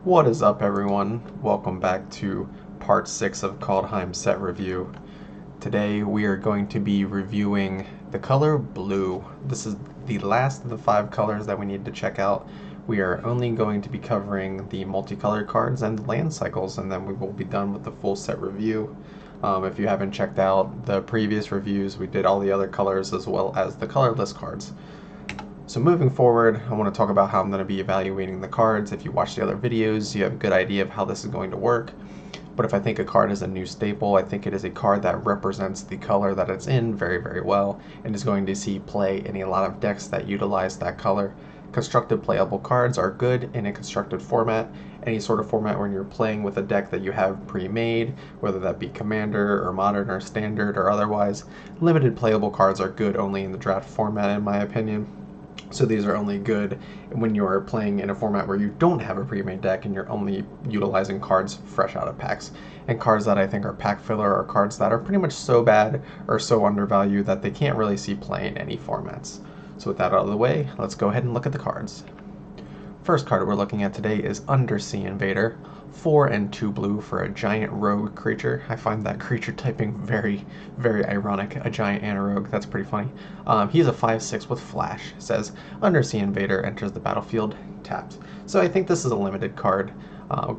What is up, everyone? Welcome back to part 6 of Kaldheim set review. Today we are going to be reviewing the color blue. This is the last of the 5 colors that we need to check out. We are only going to be covering the multicolored cards and land cycles, and then we will be done with the full set review. If you haven't checked out the previous reviews, we did all the other colors as well as the colorless cards. So moving forward, I want to talk about how I'm going to be evaluating the cards. If you watch the other videos, you have a good idea of how this is going to work. But if I think a card is a new staple, I think it is a card that represents the color that it's in very, very well and is going to see play in a lot of decks that utilize that color. Constructed playable cards are good in a constructed format. Any sort of format when you're playing with a deck that you have pre-made, whether that be Commander or Modern or Standard or otherwise. Limited playable cards are good only in the draft format, in my opinion. So these are only good when you're playing in a format where you don't have a pre-made deck and you're only utilizing cards fresh out of packs. And cards that I think are pack filler are cards that are pretty much so bad or so undervalued that they can't really see play in any formats. So with that out of the way, let's go ahead and look at the cards. First card we're looking at today is Undersea Invader. 4 and 2 blue for a giant rogue creature. I find that creature typing very, very ironic. A giant and a rogue. That's pretty funny. He's a 5/6 with flash. It says Undersea Invader enters the battlefield tapped. So I think this is a limited card.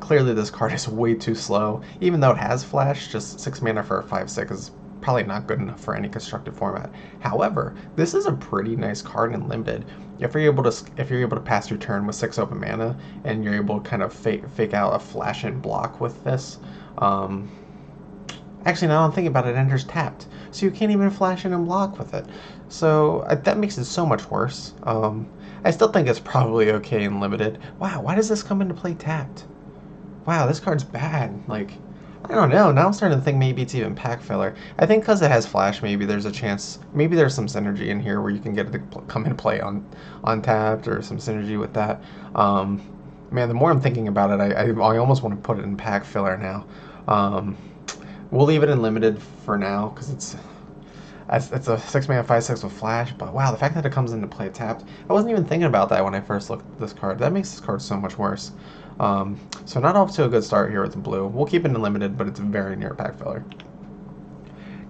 Clearly this card is way too slow. Even though it has flash, just 6 mana for a 5/6 is probably not good enough for any constructed format. However, this is a pretty nice card in limited. If you're able to pass your turn with 6 open mana and you're able to kind of fake out a flash and block with this, actually now I'm thinking about it, it enters tapped, so you can't even flash in and block with it. So that makes it so much worse. I still think it's probably okay in limited. Wow, why does this come into play tapped? Wow, this card's bad. Like, I don't know. Now I'm starting to think maybe it's even pack filler. I think because it has flash, maybe there's a chance. Maybe there's some synergy in here where you can get it to come into play on tapped, or some synergy with that. Man, the more I'm thinking about it, I almost want to put it in pack filler now. We'll leave it in limited for now because it's a 6 mana 5/6 with flash. But wow, the fact that it comes into play tapped, I wasn't even thinking about that when I first looked at this card. That makes this card so much worse. So not off to a good start here with the blue. We'll keep it in limited, but it's very near pack filler.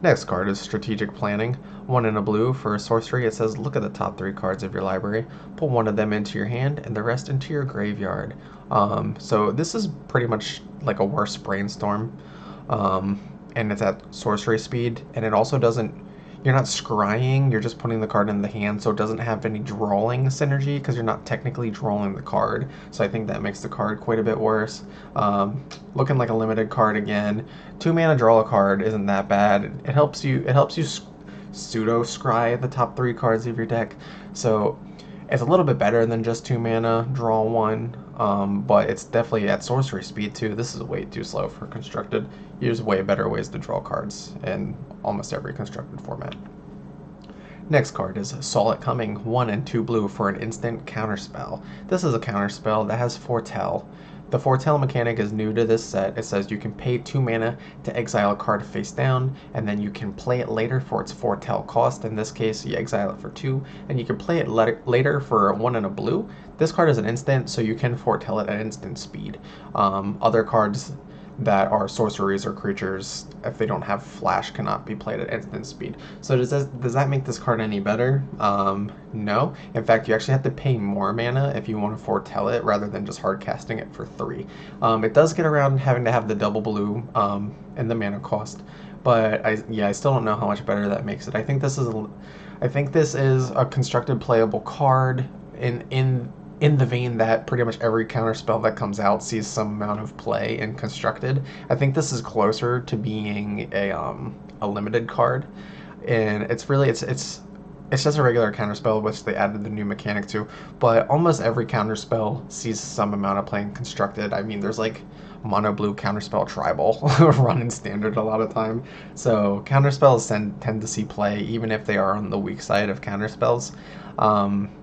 Next card is Strategic Planning. 1 in a blue for a sorcery. It says look at the top 3 cards of your library, pull 1 of them into your hand and the rest into your graveyard. So this is pretty much like a worse brainstorm, and it's at sorcery speed, and it also doesn't, you're not scrying, you're just putting the card in the hand, so it doesn't have any drawing synergy because you're not technically drawing the card. So I think that makes the card quite a bit worse. Looking like a limited card again. 2 mana draw a card isn't that bad. It helps you pseudo scry the top 3 cards of your deck. So it's a little bit better than just 2 mana draw 1. But it's definitely at sorcery speed too. This is way too slow for constructed. There's way better ways to draw cards in almost every constructed format. Next card is Saw It Coming. 1 and 2 blue for an instant counterspell. This is a counterspell that has Foretell. The Foretell mechanic is new to this set. It says you can pay 2 mana to exile a card face down, and then you can play it later for its Foretell cost. In this case, you exile it for 2, and you can play it later for 1 and a blue. This card is an instant, so you can Foretell it at instant speed. Other cards that are sorceries or creatures, if they don't have flash, cannot be played at instant speed. So does that make this card any better? No. In fact, you actually have to pay more mana if you want to foretell it rather than just hard casting it for 3. It does get around having to have the double blue and the mana cost, but I still don't know how much better that makes it. I think this is a constructed playable card in the vein that pretty much every counterspell that comes out sees some amount of play in constructed. I think this is closer to being a limited card, and it's just a regular counterspell, which they added the new mechanic to. But almost every counterspell sees some amount of play in constructed. I mean, there's like mono blue counterspell tribal run in standard a lot of time. So counterspells tend to see play even if they are on the weak side of counterspells.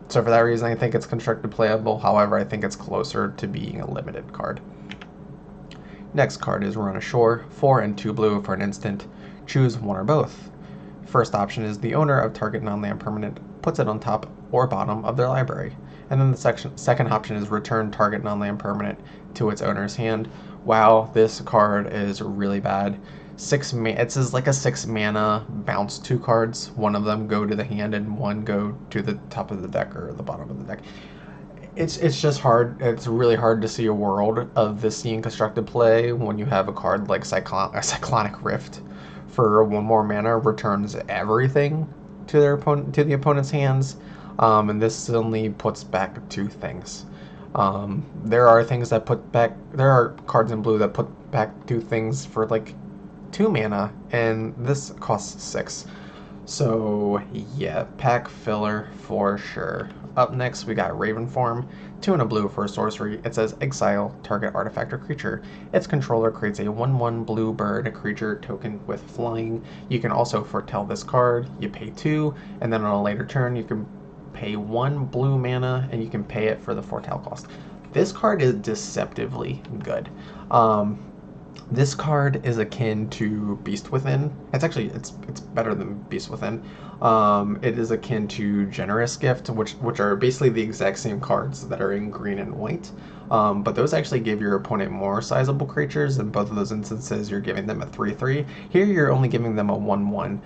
So for that reason, I think it's constructed playable. However, I think it's closer to being a limited card. Next card is Run Ashore. 4 and 2 blue for an instant. Choose one or both. First option is the owner of target non-land permanent puts it on top or bottom of their library. And then the second option is return target non-land permanent to its owner's hand. Wow, this card is really bad. It says like a 6 mana bounce 2 cards. One of them go to the hand and one go to the top of the deck or the bottom of the deck. It's just hard. It's really hard to see a world of this seeing constructed play when you have a card like Cyclonic Rift for 1 more mana returns everything to the opponent's hands, and this only puts back 2 things. There are things that put back. There are cards in blue that put back 2 things for like 2 mana, and this costs 6. So yeah, pack filler for sure. Up next, we got Raven Form, 2 and a blue for a sorcery. It says exile target artifact or creature. Its controller creates a 1/1 blue bird creature token with flying. You can also foretell this card. You pay 2, and then on a later turn, you can pay 1 blue mana, and you can pay it for the foretell cost. This card is deceptively good. This card is akin to Beast Within. It's better than Beast Within. It is akin to Generous Gift, which are basically the exact same cards that are in green and white. But those actually give your opponent more sizable creatures. In both of those instances, you're giving them a 3/3. Here, you're only giving them a 1/1.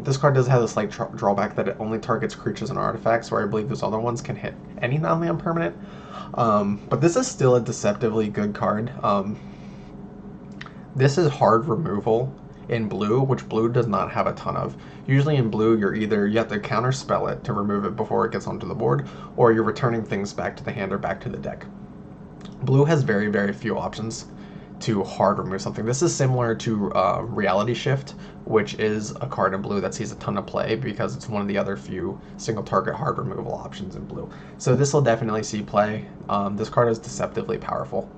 This card does have a slight drawback that it only targets creatures and artifacts, where I believe those other ones can hit any non-land permanent. But this is still a deceptively good card. This is hard removal in blue, which blue does not have a ton of. Usually in blue, you have to counterspell it to remove it before it gets onto the board, or you're returning things back to the hand or back to the deck. Blue has very, very few options to hard remove something. This is similar to Reality Shift, which is a card in blue that sees a ton of play because it's one of the other few single target hard removal options in blue. So this will definitely see play. This card is deceptively powerful.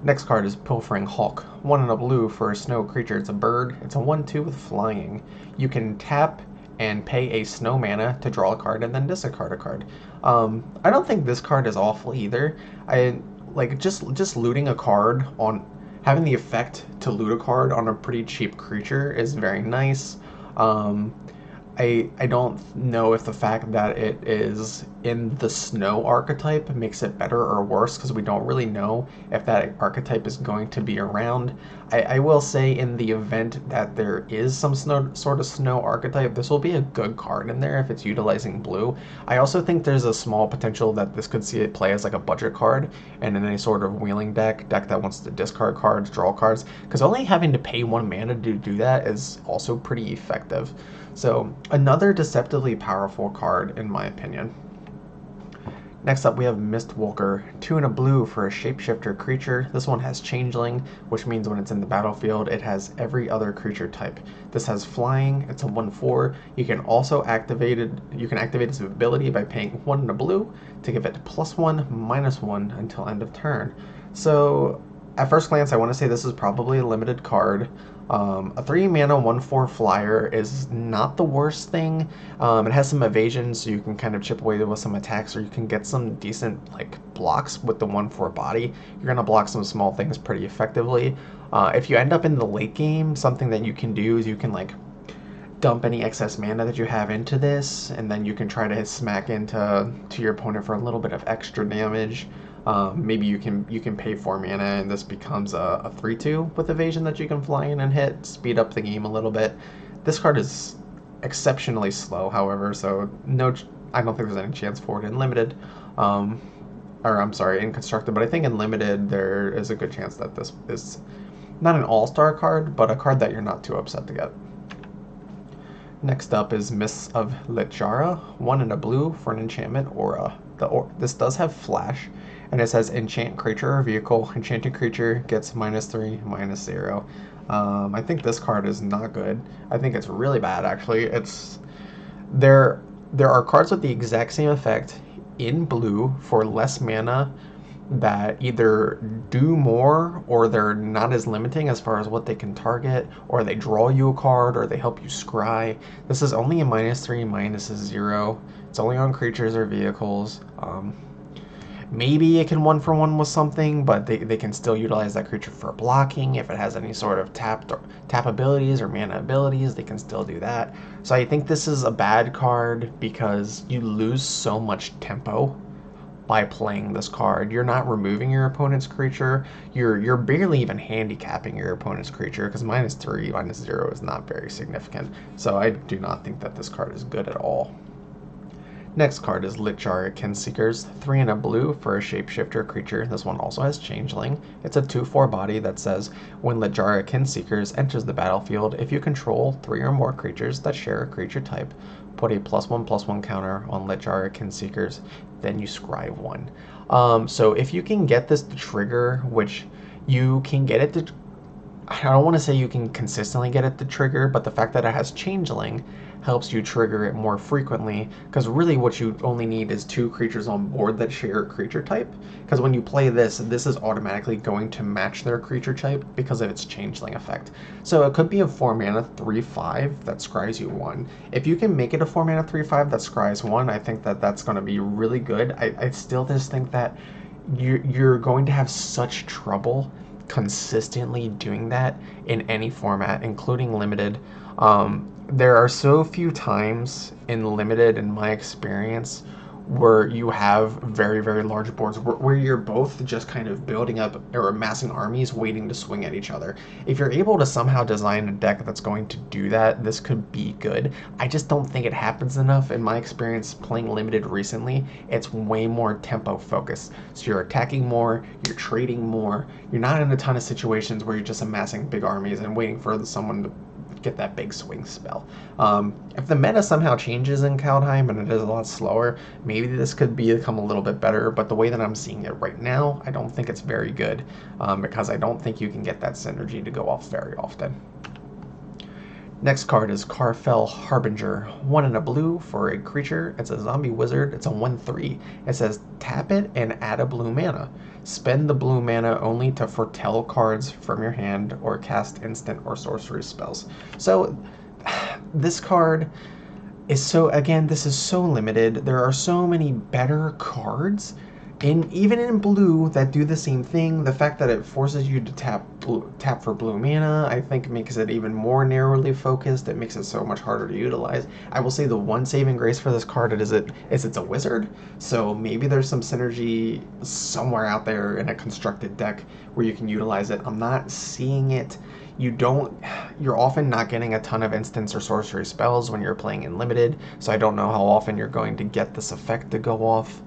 Next card is Pilfering Hawk, 1 and a blue for a snow creature. It's a bird. It's a 1/2 with flying. You can tap and pay a snow mana to draw a card and then discard a card. I don't think this card is awful either. I like just looting a card on having the effect to loot a card on a pretty cheap creature is very nice. I don't know if the fact that it is in the snow archetype makes it better or worse, because we don't really know if that archetype is going to be around. I will say, in the event that there is some sort of snow archetype, this will be a good card in there if it's utilizing blue. I also think there's a small potential that this could see it play as like a budget card, and in any sort of wheeling deck that wants to discard cards, draw cards, because only having to pay 1 mana to do that is also pretty effective. So another deceptively powerful card in my opinion. Next up, we have Mistwalker, 2 and a blue for a shapeshifter creature. This one has Changeling, which means when it's in the battlefield, it has every other creature type. This has flying. It's a 1/4. You can also activate its ability by paying 1 and a blue to give it +1/-1 until end of turn. So at first glance, I want to say this is probably a limited card. A 3 mana 1/4 flyer is not the worst thing. It has some evasion, so you can kind of chip away with some attacks, or you can get some decent like blocks with the 1/4 body. You're gonna block some small things pretty effectively. If you end up in the late game, something that you can do is you can like dump any excess mana that you have into this, and then you can try to hit smack into your opponent for a little bit of extra damage. Maybe you can pay 4 mana and this becomes a 3/2 with evasion that you can fly in and hit, speed up the game a little bit. This card is exceptionally slow, however, so I don't think there's any chance for it in limited, or I'm sorry, in constructed, but I think in limited there is a good chance that this is not an all-star card, but a card that you're not too upset to get. Next up is Mists of Littjara, 1 and a blue for an enchantment aura. This does have flash, and it says enchant creature or vehicle. Enchanted creature gets -3/-0. I think this card is not good. I think it's really bad, actually. There are cards with the exact same effect in blue for less mana that either do more, or they're not as limiting as far as what they can target, or they draw you a card, or they help you scry. This is only a -3/-0. It's only on creatures or vehicles. Maybe it can 1-for-1 with something, but they can still utilize that creature for blocking. If it has any sort of tap abilities or mana abilities, they can still do that. So I think this is a bad card because you lose so much tempo by playing this card. You're not removing your opponent's creature. You're barely even handicapping your opponent's creature because -3, -0 is not very significant. So I do not think that this card is good at all. Next card is Littjara Kinseekers, 3 and a blue for a shapeshifter creature. This one also has Changeling. It's a 2/4 body that says, when Littjara Kinseekers enters the battlefield, if you control 3 or more creatures that share a creature type, put a +1/+1 counter on Littjara Kinseekers, then you scribe 1. So if you can get this to trigger, which you can get it to, I don't want to say you can consistently get it to trigger, but the fact that it has Changeling helps you trigger it more frequently, because really what you only need is 2 creatures on board that share a creature type, because when you play this is automatically going to match their creature type because of its Changeling effect. So it could be a 4 mana 3/5 that scries you 1. If you can make it a 4 mana 3/5 that scries 1, I think that that's going to be really good. I still just think that you're going to have such trouble consistently doing that in any format, including limited. There are so few times in limited, in my experience, where you have very, very large boards where you're both just kind of building up or amassing armies waiting to swing at each other. If you're able to somehow design a deck that's going to do that, this could be good. I just don't think it happens enough. In my experience playing limited recently, it's way more tempo focused. So you're attacking more, you're trading more, you're not in a ton of situations where you're just amassing big armies and waiting for someone to get that big swing spell. If the meta somehow changes in Kaldheim and it is a lot slower, maybe this could become a little bit better, but the way that I'm seeing it right now, I don't think it's very good, because I don't think you can get that synergy to go off very often. Next card is Karfell Harbinger, 1 and a blue for a creature. It's a zombie wizard. It's a 1/3. It says tap it and add a blue mana. Spend the blue mana only to foretell cards from your hand or cast instant or sorcery spells. So this card is this is so limited. There are so many better cards even in blue that do the same thing. The fact that it forces you to tap for blue mana, I think makes it even more narrowly focused. It makes it so much harder to utilize. I will say the one saving grace for this card is it's a wizard, so maybe there's some synergy somewhere out there in a constructed deck where you can utilize it. I'm not seeing it. You're often not getting a ton of instants or sorcery spells when you're playing in limited, so I don't know how often you're going to get this effect to go off.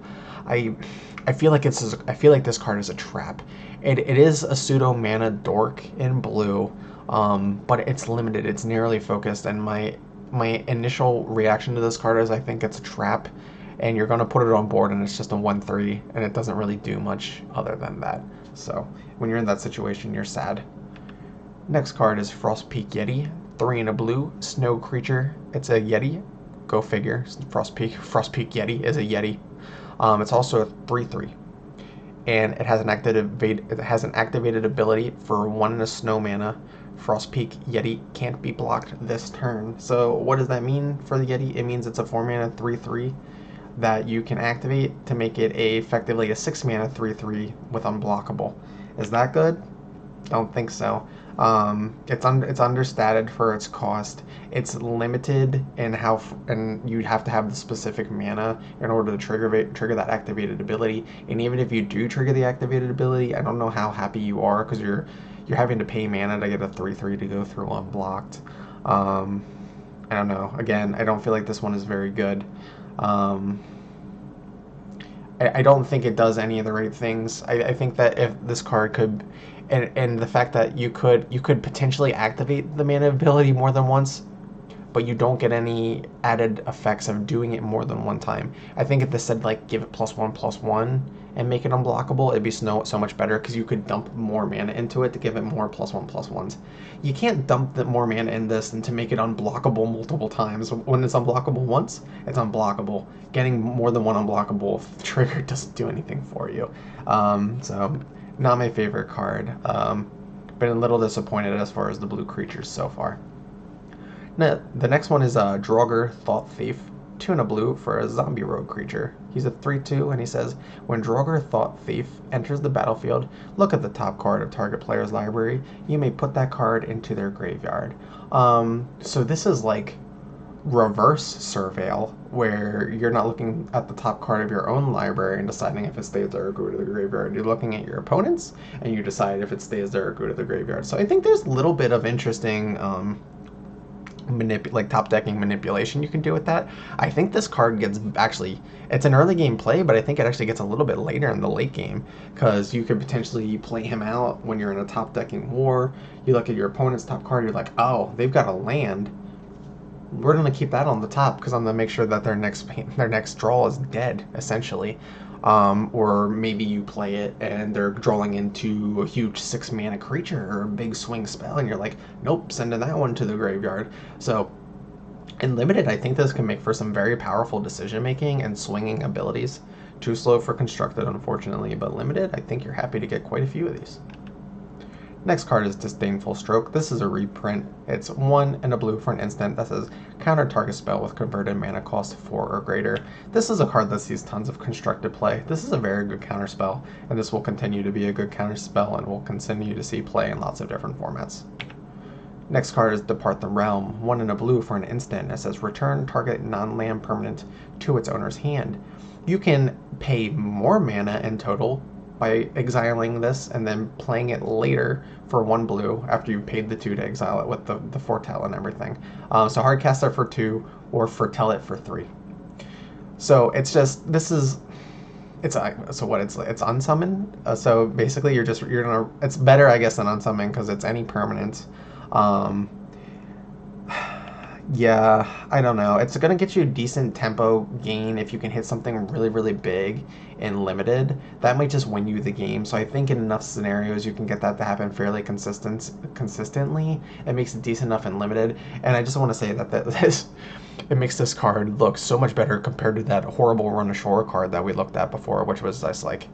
I feel like this card is a trap. It is a pseudo mana dork in blue, but it's limited. It's narrowly focused, and my initial reaction to this card is I think it's a trap, and you're gonna put it on board, and it's just a 1/3, and it doesn't really do much other than that. So when you're in that situation, you're sad. Next card is Frostpeak Yeti, 3 and a blue, snow creature. It's a Yeti. Go figure. Frostpeak Yeti is a Yeti. It's also a 3/3, and it has an activated ability for 1 and a snow mana. Frostpeak Yeti can't be blocked this turn. So what does that mean for the Yeti? It means it's a 4 mana 3/3 that you can activate to make it effectively a 6 mana 3/3 with unblockable. Is that good? Don't think so. It's understated for its cost. It's limited in and you'd have to have the specific mana in order to trigger that activated ability. And even if you do trigger the activated ability, I don't know how happy you are because you're having to pay mana to get a 3/3 to go through unblocked. I don't know. Again, I don't feel like this one is very good. I don't think it does any of the right things. I think that if this card could, and the fact that you could potentially activate the mana ability more than once, but you don't get any added effects of doing it more than one time. I think if this said like give it +1/+1 and make it unblockable, it'd be so much better because you could dump more mana into it to give it more +1/+1s. You can't dump more mana in this and to make it unblockable multiple times. When it's unblockable once, it's unblockable. Getting more than one unblockable trigger doesn't do anything for you. So not my favorite card. Been a little disappointed as far as the blue creatures so far. Now, the next one is Draugr Thought Thief. 2 and a blue for a zombie rogue creature. He's a 3/2, and he says, when Draugr Thought Thief enters the battlefield, look at the top card of target player's library. You may put that card into their graveyard. So this is like reverse surveil, where you're not looking at the top card of your own library and deciding if it stays there or go to the graveyard. You're looking at your opponent's, and you decide if it stays there or go to the graveyard. So I think there's a little bit of interesting top decking manipulation you can do with that. I think this card gets, actually, it's an early game play, but I think it actually gets a little bit later in the late game, because you could potentially play him out when you're in a top decking war. You look at your opponent's top card, you're like, oh, they've got a land. We're going to keep that on the top because I'm going to make sure that their next draw is dead, essentially. Or maybe you play it and they're drawing into a huge 6 mana creature or a big swing spell, and you're like, nope, sending that one to the graveyard. So in limited, I think this can make for some very powerful decision making and swinging abilities. Too slow for constructed, unfortunately, but limited, I think you're happy to get quite a few of these. Next card is Disdainful Stroke. This is a reprint. It's 1 and a blue for an instant that says counter target spell with converted mana cost 4 or greater. This is a card that sees tons of constructed play. This is a very good counter spell, and this will continue to be a good counter spell and will continue to see play in lots of different formats. Next card is Depart the Realm. 1 and a blue for an instant. It says return target non-land permanent to its owner's hand. You can pay more mana in total by exiling this and then playing it later for 1 blue after you've paid the 2 to exile it with the foretell and everything. So hardcast it for 2 or foretell it for 3. So it's just, it's unsummon. So basically you're gonna, it's better I guess than unsummon because it's any permanent. Yeah, I don't know. It's going to get you a decent tempo gain if you can hit something really, really big in limited. That might just win you the game. So I think in enough scenarios you can get that to happen fairly consistently. It makes it decent enough in limited. And I just want to say that it makes this card look so much better compared to that horrible Run Ashore card that we looked at before, which was just like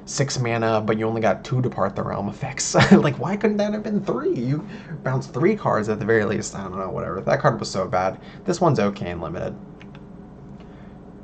6 mana, but you only got 2 Depart the Realm effects. Like, why couldn't that have been 3? You bounced 3 cards at the very least. I don't know, whatever. That card was so bad. This one's okay in limited.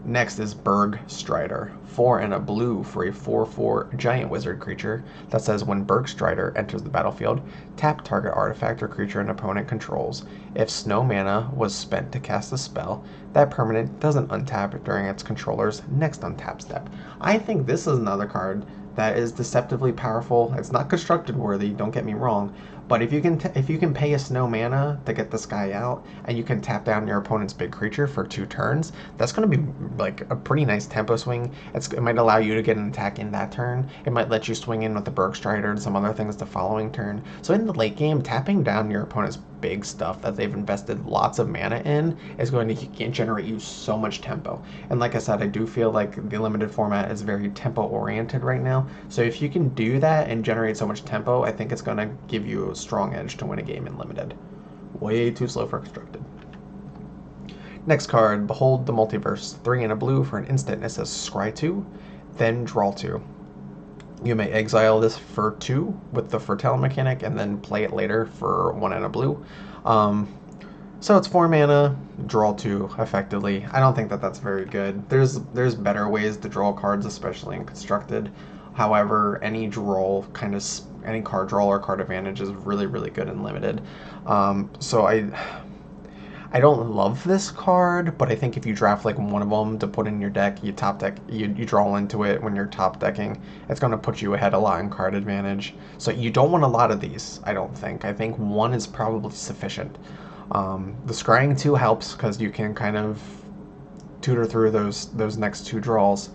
Next is Berg Strider. 4 and a blue for a 4/4 giant wizard creature that says when Berg Strider enters the battlefield, tap target artifact or creature an opponent controls. If snow mana was spent to cast a spell, that permanent doesn't untap during its controller's next untap step. I think this is another card that is deceptively powerful. It's not constructed worthy, don't get me wrong, but if you can pay a snow mana to get this guy out, and you can tap down your opponent's big creature for 2 turns, that's going to be like a pretty nice tempo swing. It might allow you to get an attack in that turn. It might let you swing in with the Berg Strider and some other things the following turn. So in the late game, tapping down your opponent's big stuff that they've invested lots of mana in is going to generate you so much tempo. And like I said, I do feel like the limited format is very tempo oriented right now. So if you can do that and generate so much tempo, I think it's going to give you a strong edge to win a game in limited. Way too slow for constructed. Next card, Behold the Multiverse. 3 and a blue for an instant. It says scry 2, then draw 2. You may exile this for 2 with the foretell mechanic and then play it later for 1 and a blue. So it's 4 mana, draw 2 effectively. I don't think that that's very good. There's better ways to draw cards, especially in constructed. However, any card draw or card advantage is really, really good in limited. So I don't love this card, but I think if you draft like one of them to put in your deck, you draw into it when you're top decking, it's going to put you ahead a lot in card advantage. So you don't want a lot of these, I don't think. I think 1 is probably sufficient. The scrying 2 helps because you can kind of tutor through those next 2 draws.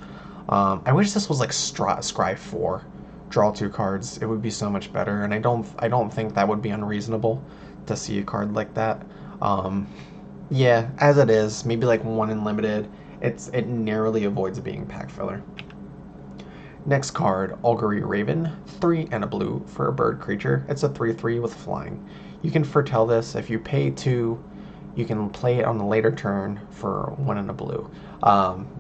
I wish this was like scry 4, draw 2 cards. It would be so much better, and I don't think that would be unreasonable to see a card like that. Yeah, as it is, maybe like 1 in limited, it narrowly avoids being pack filler. Next card, Augury Raven. 3 and a blue for a bird creature. It's a 3/3 with flying. You can foretell this. If you pay 2, you can play it on the later turn for 1 and a blue.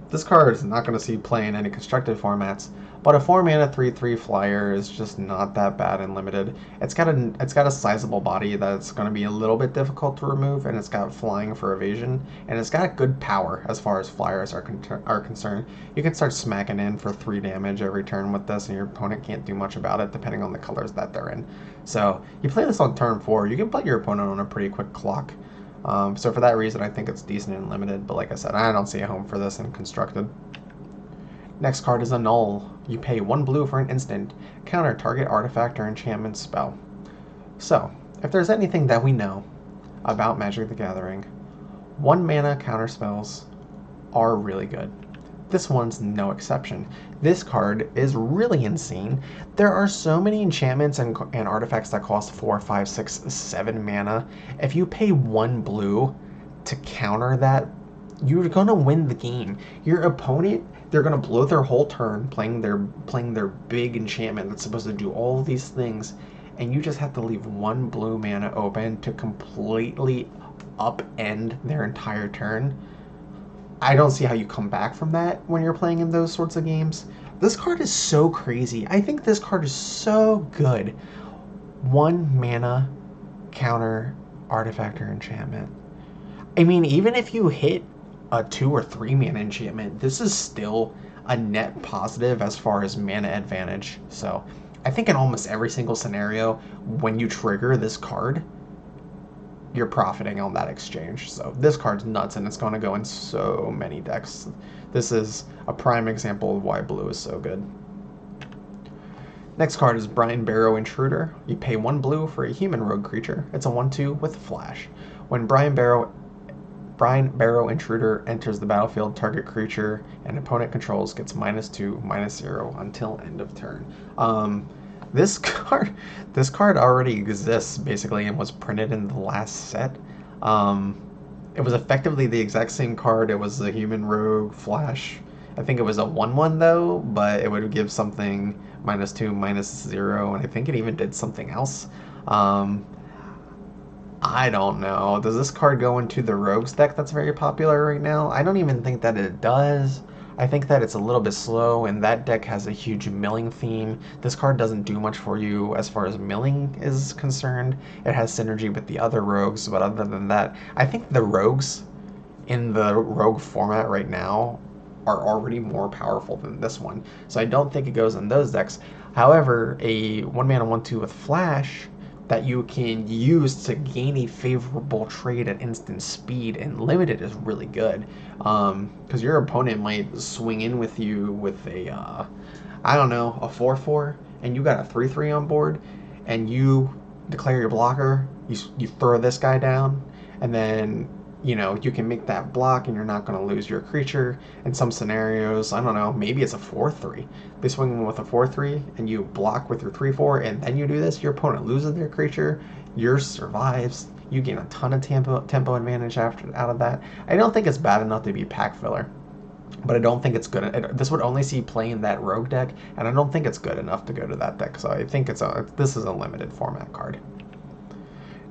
This card is not going to see play in any constructed formats, But a 4 mana 3/3 flyer is just not that bad in limited. It's got a sizable body that's going to be a little bit difficult to remove, and it's got flying for evasion, and it's got good power as far as flyers are concerned. You can start smacking in for 3 damage every turn with this, and your opponent can't do much about it depending on the colors that they're in. So you play this on turn 4, you can put your opponent on a pretty quick clock. So for that reason, I think it's decent and limited, but like I said, I don't see a home for this in constructed. Next card is Annul. You pay 1 blue for an instant. Counter target artifact or enchantment spell. So, if there's anything that we know about Magic the Gathering, 1 mana counter spells are really good. This one's no exception. This card is really insane. There are so many enchantments and artifacts that cost 4, 5, 6, 7 mana. If you pay 1 blue to counter that, you're gonna win the game. Your opponent, they're gonna blow their whole turn playing their big enchantment that's supposed to do all these things, and you just have to leave 1 blue mana open to completely upend their entire turn. I don't see how you come back from that when you're playing in those sorts of games. This card is so crazy. I think this card is so good. 1 mana counter artifact or enchantment. I mean, even if you hit a 2 or 3 mana enchantment, this is still a net positive as far as mana advantage. So I think in almost every single scenario, when you trigger this card, you're profiting on that exchange. So this card's nuts, and it's going to go in so many decks. This is a prime example of why blue is so good. Next card is Brine Barrow Intruder. You pay 1 blue for a human rogue creature. It's a 1/2 with flash. When Brine Barrow Intruder enters the battlefield, target creature and opponent controls gets -2, -0 until end of turn. This card already exists basically and was printed in the last set. It was effectively the exact same card. It was the human rogue flash. I think it was a 1/1 though, but it would give something -2, -0, and I think it even did something else. I don't know. Does this card go into the rogues deck that's very popular right now? I don't even think that it does. I think that it's a little bit slow, and that deck has a huge milling theme. This card doesn't do much for you as far as milling is concerned. It has synergy with the other rogues, but other than that, I think the rogues in the rogue format right now are already more powerful than this one. So I don't think it goes in those decks. However, a 1 mana 1/2 with flash that you can use to gain a favorable trade at instant speed and limited is really good, because your opponent might swing in with you with a I don't know, a 4/4, and you got a 3/3 on board, and you declare your blocker, you throw this guy down, and then you can make that block and you're not going to lose your creature. In some scenarios, I don't know, maybe it's a 4/3. They swing in with a 4/3 and you block with your 3/4, and then you do this, your opponent loses their creature, yours survives, you gain a ton of tempo advantage out of that. I don't think it's bad enough to be pack filler, but I don't think it's good. This would only see play in that rogue deck, and I don't think it's good enough to go to that deck, so I think this is a limited format card.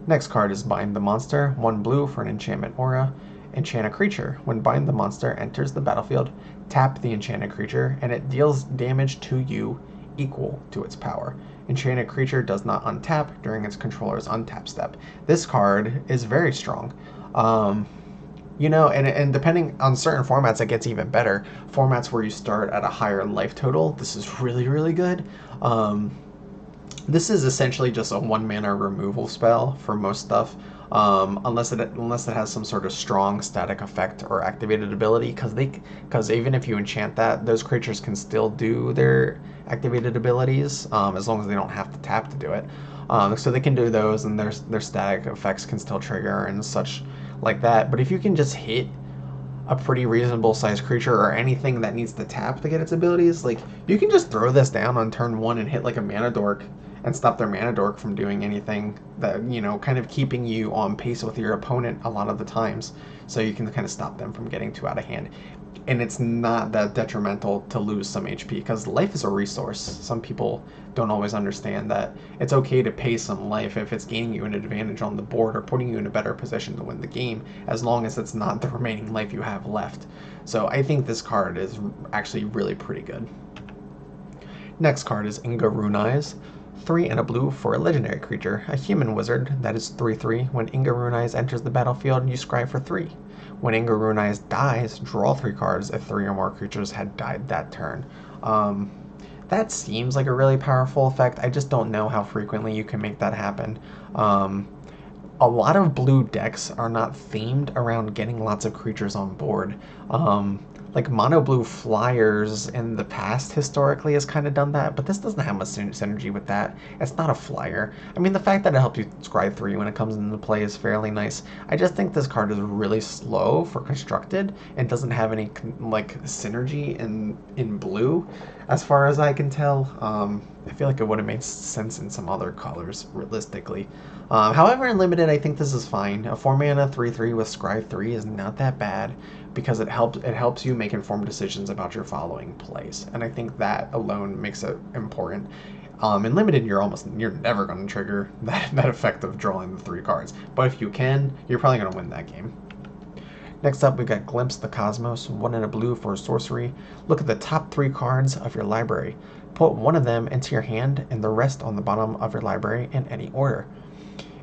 Next card is Bind the Monster. 1 blue for an enchantment aura. Enchant a creature. When Bind the Monster enters the battlefield, tap the enchanted creature, and it deals damage to you equal to its power. Enchanted creature does not untap during its controller's untap step. This card is very strong. And depending on certain formats, it gets even better. Formats where you start at a higher life total, this is really, really good. This is essentially just a 1 mana removal spell for most stuff, unless it has some sort of strong static effect or activated ability, because even if you enchant that, those creatures can still do their activated abilities, as long as they don't have to tap to do it. So they can do those, and their static effects can still trigger and such like that. But if you can just hit a pretty reasonable sized creature or anything that needs to tap to get its abilities, like, you can just throw this down on turn 1 and hit like a mana dork and stop their mana dork from doing anything, that kind of keeping you on pace with your opponent a lot of the times, so you can kind of stop them from getting too out of hand. And it's not that detrimental to lose some HP, because life is a resource. Some people don't always understand that it's okay to pay some life if it's gaining you an advantage on the board or putting you in a better position to win the game, as long as it's not the remaining life you have left. So I think this card is actually really pretty good. Next card is Inga Rune Eyes. 3 and a blue for a legendary creature, a human wizard that is 3/3. When Inga Rune Eyes enters the battlefield, you scry for 3. When Inga Rune Eyes dies, draw 3 cards if 3 or more creatures had died that turn. That seems like a really powerful effect. I just don't know how frequently you can make that happen. A lot of blue decks are not themed around getting lots of creatures on board. Like mono blue flyers in the past historically has kind of done that, but this doesn't have much synergy with that. It's not a flyer. I mean, the fact that it helps you scry 3 when it comes into play is fairly nice. I just think this card is really slow for constructed and doesn't have any like synergy in blue, as far as I can tell. I feel like it would have made sense in some other colors, realistically. However, in limited, I think this is fine. A 4 mana 3/3 with scry 3 is not that bad, because it helps you make informed decisions about your following plays, and I think that alone makes it important. In limited, you're never going to trigger that effect of drawing the 3 cards, but if you can, you're probably going to win that game. Next up, we got Glimpse the Cosmos, 1 and a blue for a sorcery. Look at the top 3 cards of your library. Put one of them into your hand and the rest on the bottom of your library in any order.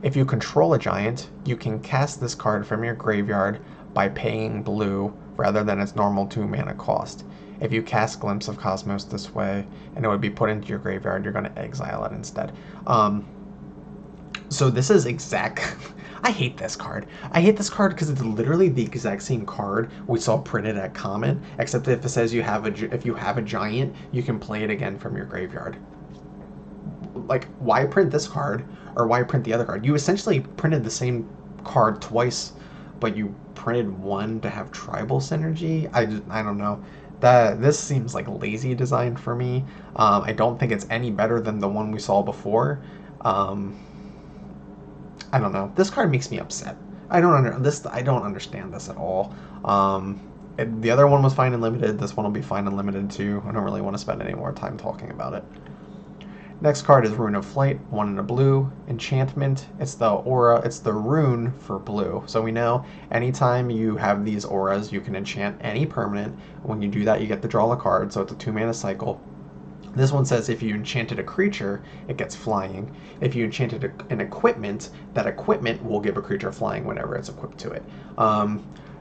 If you control a giant, you can cast this card from your graveyard by paying blue rather than its normal 2 mana cost. If you cast Glimpse of Cosmos this way and it would be put into your graveyard, you're going to exile it instead. So this is I hate this card. I hate this card because it's literally the exact same card we saw printed at Common, except if it says if you have a giant, you can play it again from your graveyard. Like, why print this card, or why print the other card? You essentially printed the same card twice, but you printed one to have tribal synergy. I don't know. This seems like lazy design for me. I don't think it's any better than the one we saw before. I don't know. This card makes me upset. I don't understand this at all. The other one was fine and limited. This one will be fine and limited too. I don't really want to spend any more time talking about it. Next card is Rune of Flight, 1 and a blue. Enchantment. It's the aura. It's the rune for blue. So we know anytime you have these auras, you can enchant any permanent. When you do that, you get to draw a card. So it's a 2 mana cycle. This one says if you enchanted a creature, it gets flying. If you enchanted an equipment, that equipment will give a creature flying whenever it's equipped to it.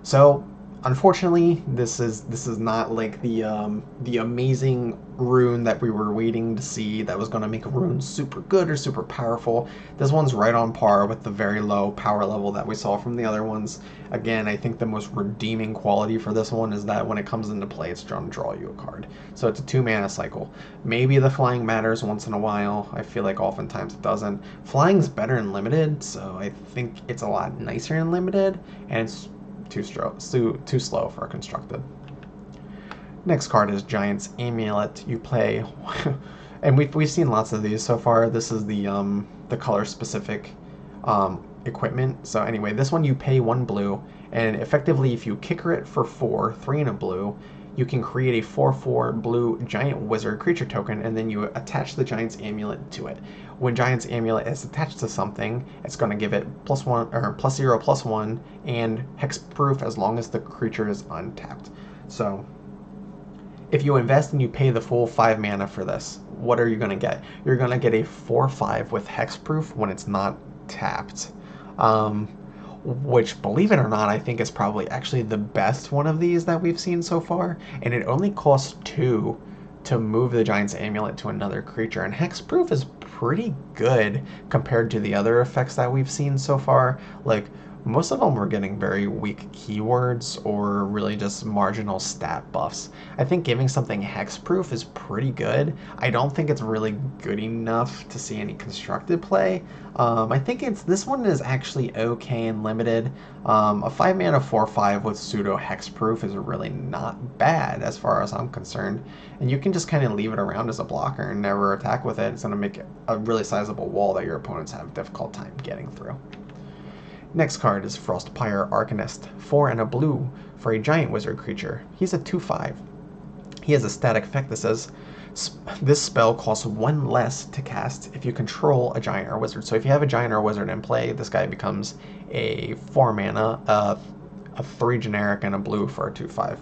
So unfortunately, this is not like the amazing rune that we were waiting to see that was going to make a rune super good or super powerful. This one's right on par with the very low power level that we saw from the other ones. Again, I think the most redeeming quality for this one is that when it comes into play, it's going to draw you a card. So it's a 2 mana cycle. Maybe the flying matters once in a while. I feel like oftentimes it doesn't. Flying's better in limited, so I think it's a lot nicer in limited, and it's too slow for a constructed. Next card is Giant's Amulet. You play, and we've seen lots of these so far. This is the color specific equipment. So anyway, this one you pay 1 blue, and effectively if you kicker it for 4, 3 and a blue, you can create a 4/4 blue giant wizard creature token, and then you attach the Giant's Amulet to it. When Giant's Amulet is attached to something, it's going to give it +1 or +0/+1 and hexproof as long as the creature is untapped. So if you invest and you pay the full 5 mana for this, what are you going to get? You're going to get a 4/5 with hexproof when it's not tapped. Which, believe it or not, I think is probably actually the best one of these that we've seen so far, and it only costs 2 to move the Giant's Amulet to another creature, and hexproof is pretty good compared to the other effects that we've seen so far. Like, most of them were getting very weak keywords or really just marginal stat buffs. I think giving something hexproof is pretty good. I don't think it's really good enough to see any constructed play. I think this one is actually okay and limited. A 5 mana 4/5 with pseudo hexproof is really not bad as far as I'm concerned. And you can just kind of leave it around as a blocker and never attack with it. It's going to make a really sizable wall that your opponents have a difficult time getting through. Next card is Frostpire Arcanist, 4 and a blue for a giant wizard creature. He's a 2/5. He has a static effect that says this spell costs 1 less to cast if you control a giant or wizard. So if you have a giant or wizard in play, this guy becomes a 4 mana, a 3 generic, and a blue for a 2/5.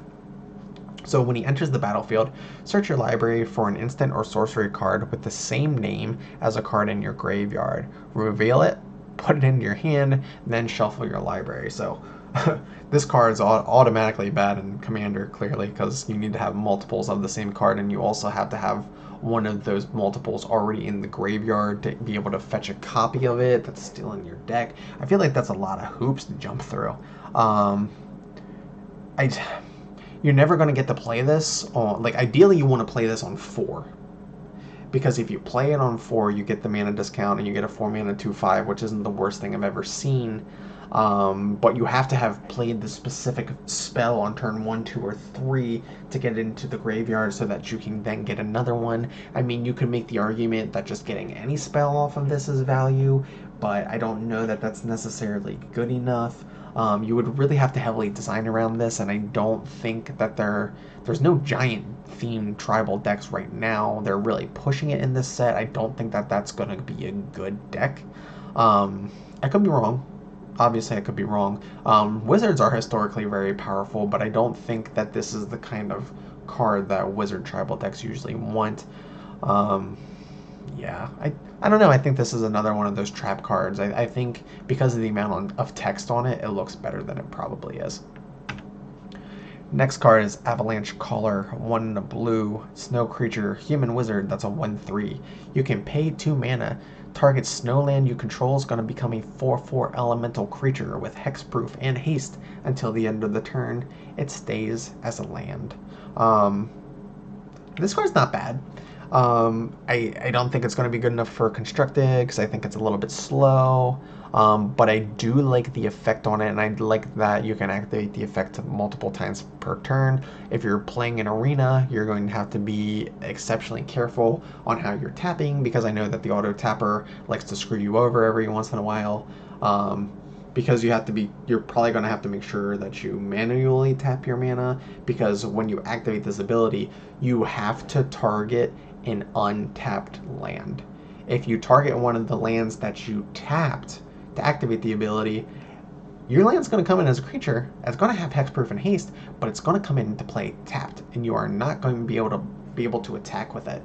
So when he enters the battlefield, search your library for an instant or sorcery card with the same name as a card in your graveyard. Reveal it, put it into your hand, then shuffle your library. So this card is automatically bad in Commander, clearly, because you need to have multiples of the same card, and you also have to have one of those multiples already in the graveyard to be able to fetch a copy of it that's still in your deck. I feel like that's a lot of hoops to jump through. I You're never going to get to play this on, like, ideally you want to play this on 4, because if you play it on 4 you get the mana discount and you get a 4 mana 2/5, which isn't the worst thing I've ever seen. But you have to have played the specific spell on turn 1, 2, or 3 to get into the graveyard so that you can then get another one. I mean, you can make the argument that just getting any spell off of this is value, but I don't know that that's necessarily good enough. You would really have to heavily design around this, and I don't think that there's no giant themed tribal decks right now. They're really pushing it in this set. I don't think that that's going to be a good deck. I could be wrong. Obviously, I could be wrong. Wizards are historically very powerful, but I don't think that this is the kind of card that wizard tribal decks usually want. Yeah, I don't know. I think this is another one of those trap cards. I think because of the amount of text on it, it looks better than it probably is. Next card is Avalanche Caller, 1 in a blue, snow creature, human wizard, that's a 1/3. You can pay 2 mana. Target snowland you control is going to become a 4/4 elemental creature with hexproof and haste until the end of the turn. It stays as a land. This card's not bad. I don't think it's going to be good enough for constructed because I think it's a little bit slow. But I do like the effect on it, and I like that you can activate the effect multiple times per turn. If you're playing an arena, you're going to have to be exceptionally careful on how you're tapping, because I know that the auto tapper likes to screw you over every once in a while. Because you're probably going to have to make sure that you manually tap your mana, because when you activate this ability, you have to target an untapped land. If you target one of the lands that you tapped to activate the ability, your land's going to come in as a creature. It's going to have hexproof and haste, but it's going to come into play tapped, and you are not going to be able to attack with it.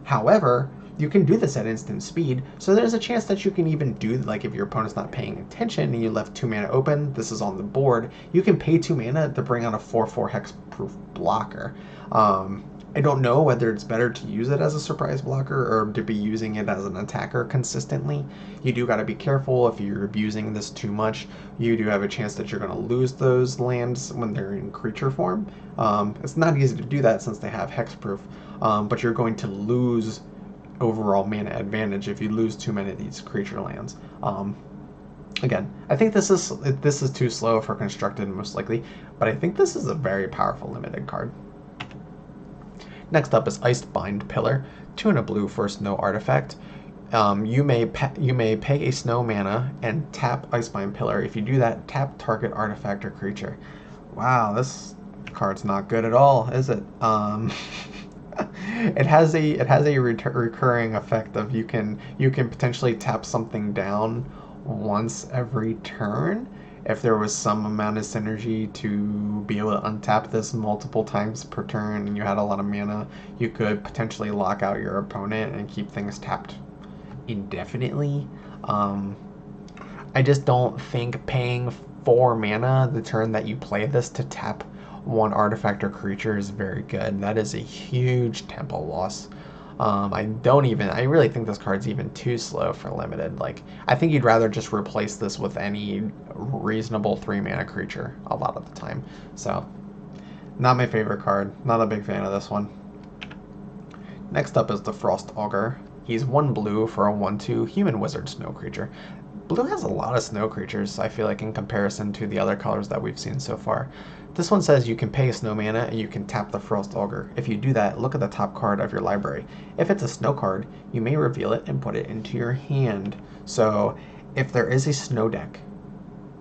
However, you can do this at instant speed, so there's a chance that you can even do, like, if your opponent's not paying attention and you left 2 mana open, this is on the board, you can pay 2 mana to bring out a 4/4 hexproof blocker. I don't know whether it's better to use it as a surprise blocker or to be using it as an attacker consistently. You do got to be careful. If you're abusing this too much, you do have a chance that you're going to lose those lands when they're in creature form. It's not easy to do that since they have hexproof, but you're going to lose overall mana advantage if you lose too many of these creature lands. Again, I think this is too slow for constructed most likely, but I think this is a very powerful limited card. Next up is Icebind Pillar, 2 in a blue for a snow artifact. You may pay a snow mana and tap Icebind Pillar. If you do that, tap target artifact or creature. Wow, this card's not good at all, is it? It has a recurring effect of you can potentially tap something down once every turn. If there was some amount of synergy to be able to untap this multiple times per turn and you had a lot of mana, you could potentially lock out your opponent and keep things tapped indefinitely. I just don't think paying 4 mana the turn that you play this to tap 1 artifact or creature is very good. That is a huge tempo loss. I really think this card's even too slow for limited. Like, I think you'd rather just replace this with any reasonable 3 mana creature a lot of the time. So, not my favorite card. Not a big fan of this one. Next up is the Frost Augur. He's 1 blue for a 1/2 human wizard snow creature. Blue has a lot of snow creatures, I feel like, in comparison to the other colors that we've seen so far. This one says you can pay a snow mana and you can tap the Frost Augur. If you do that, look at the top card of your library. If it's a snow card, you may reveal it and put it into your hand. So if there is a snow deck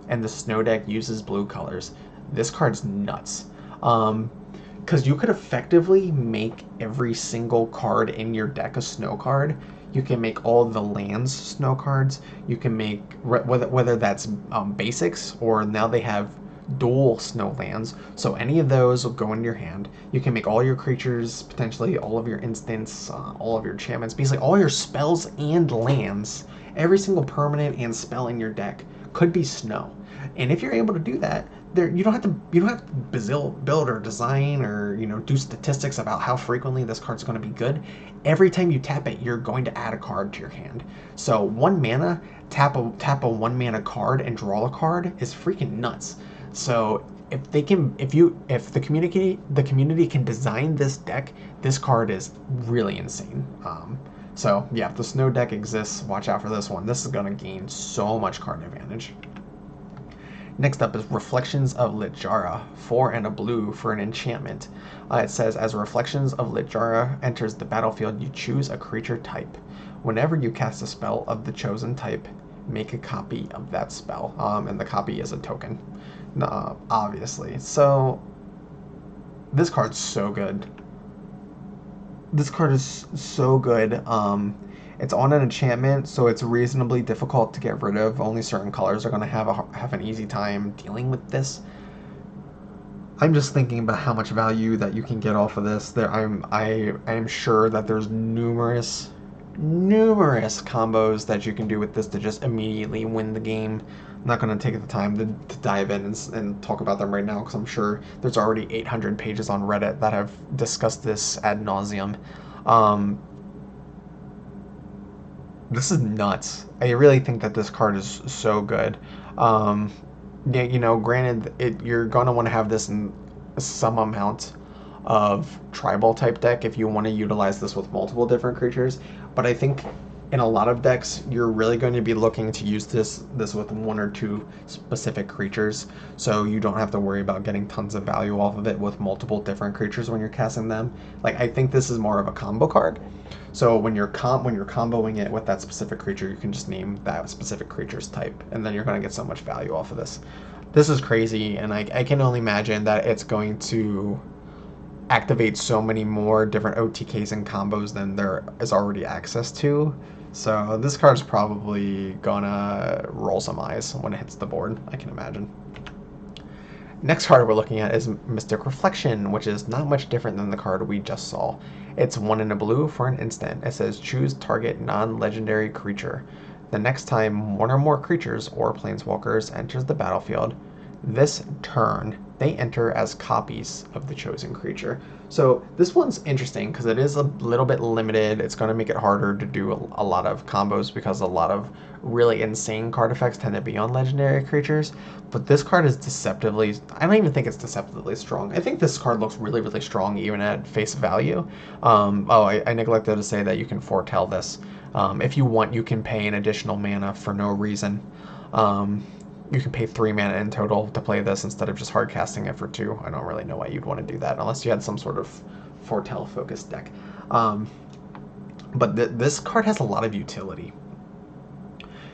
and the snow deck uses blue colors, this card's nuts. Because you could effectively make every single card in your deck a snow card. You can make all the lands snow cards. You can make, whether that's basics or now they have dual snow lands, so any of those will go into your hand. You can make all your creatures, potentially all of your instants, all of your enchantments, basically all your spells and lands, every single permanent and spell in your deck could be snow. And if you're able to do that, you don't have to build or design or do statistics about how frequently this card's going to be good. Every time you tap it, you're going to add a card to your hand. So 1 mana, tap a 1 mana card and draw a card is freaking nuts. So if the community can design this deck, this card is really insane. So yeah, if the snow deck exists, watch out for this one. This is going to gain so much card advantage. Next up is Reflections of Littjara, 4 and a blue for an enchantment. It says, as Reflections of Littjara enters the battlefield, you choose a creature type. Whenever you cast a spell of the chosen type, make a copy of that spell. And the copy is a token, obviously. So, this card's so good. This card is so good. It's on an enchantment, so it's reasonably difficult to get rid of. Only certain colors are going to have an easy time dealing with this. I'm just thinking about how much value that you can get off of this. I am sure that there's numerous combos that you can do with this to just immediately win the game. I'm not going to take the time to dive in and talk about them right now, because I'm sure there's already 800 pages on Reddit that have discussed this ad nauseum. This is nuts. I really think that this card is so good. Yeah, granted, you're going to want to have this in some amount of tribal type deck if you want to utilize this with multiple different creatures. But I think in a lot of decks, you're really going to be looking to use this with 1 or 2 specific creatures, so you don't have to worry about getting tons of value off of it with multiple different creatures when you're casting them. Like, I think this is more of a combo card. So when you're comboing it with that specific creature, you can just name that specific creature's type, and then you're going to get so much value off of this. This is crazy, and I can only imagine that it's going to activate so many more different OTKs and combos than there is already access to. So this card's probably gonna roll some eyes when it hits the board, I can imagine. Next card we're looking at is Mystic Reflection, which is not much different than the card we just saw. It's 1 and a blue for an instant. It says choose target non-legendary creature. The next time 1 or more creatures or planeswalkers enters the battlefield, this turn they enter as copies of the chosen creature. So this one's interesting because it is a little bit limited. It's going to make it harder to do a lot of combos because a lot of really insane card effects tend to be on legendary creatures. But this card is deceptively, I don't even think it's deceptively strong. I think this card looks really, really strong even at face value. I neglected to say that you can foretell this. If you want, you can pay an additional mana for no reason. You can pay 3 mana in total to play this instead of just hard casting it for 2. I don't really know why you'd want to do that unless you had some sort of foretell focused deck. But this card has a lot of utility.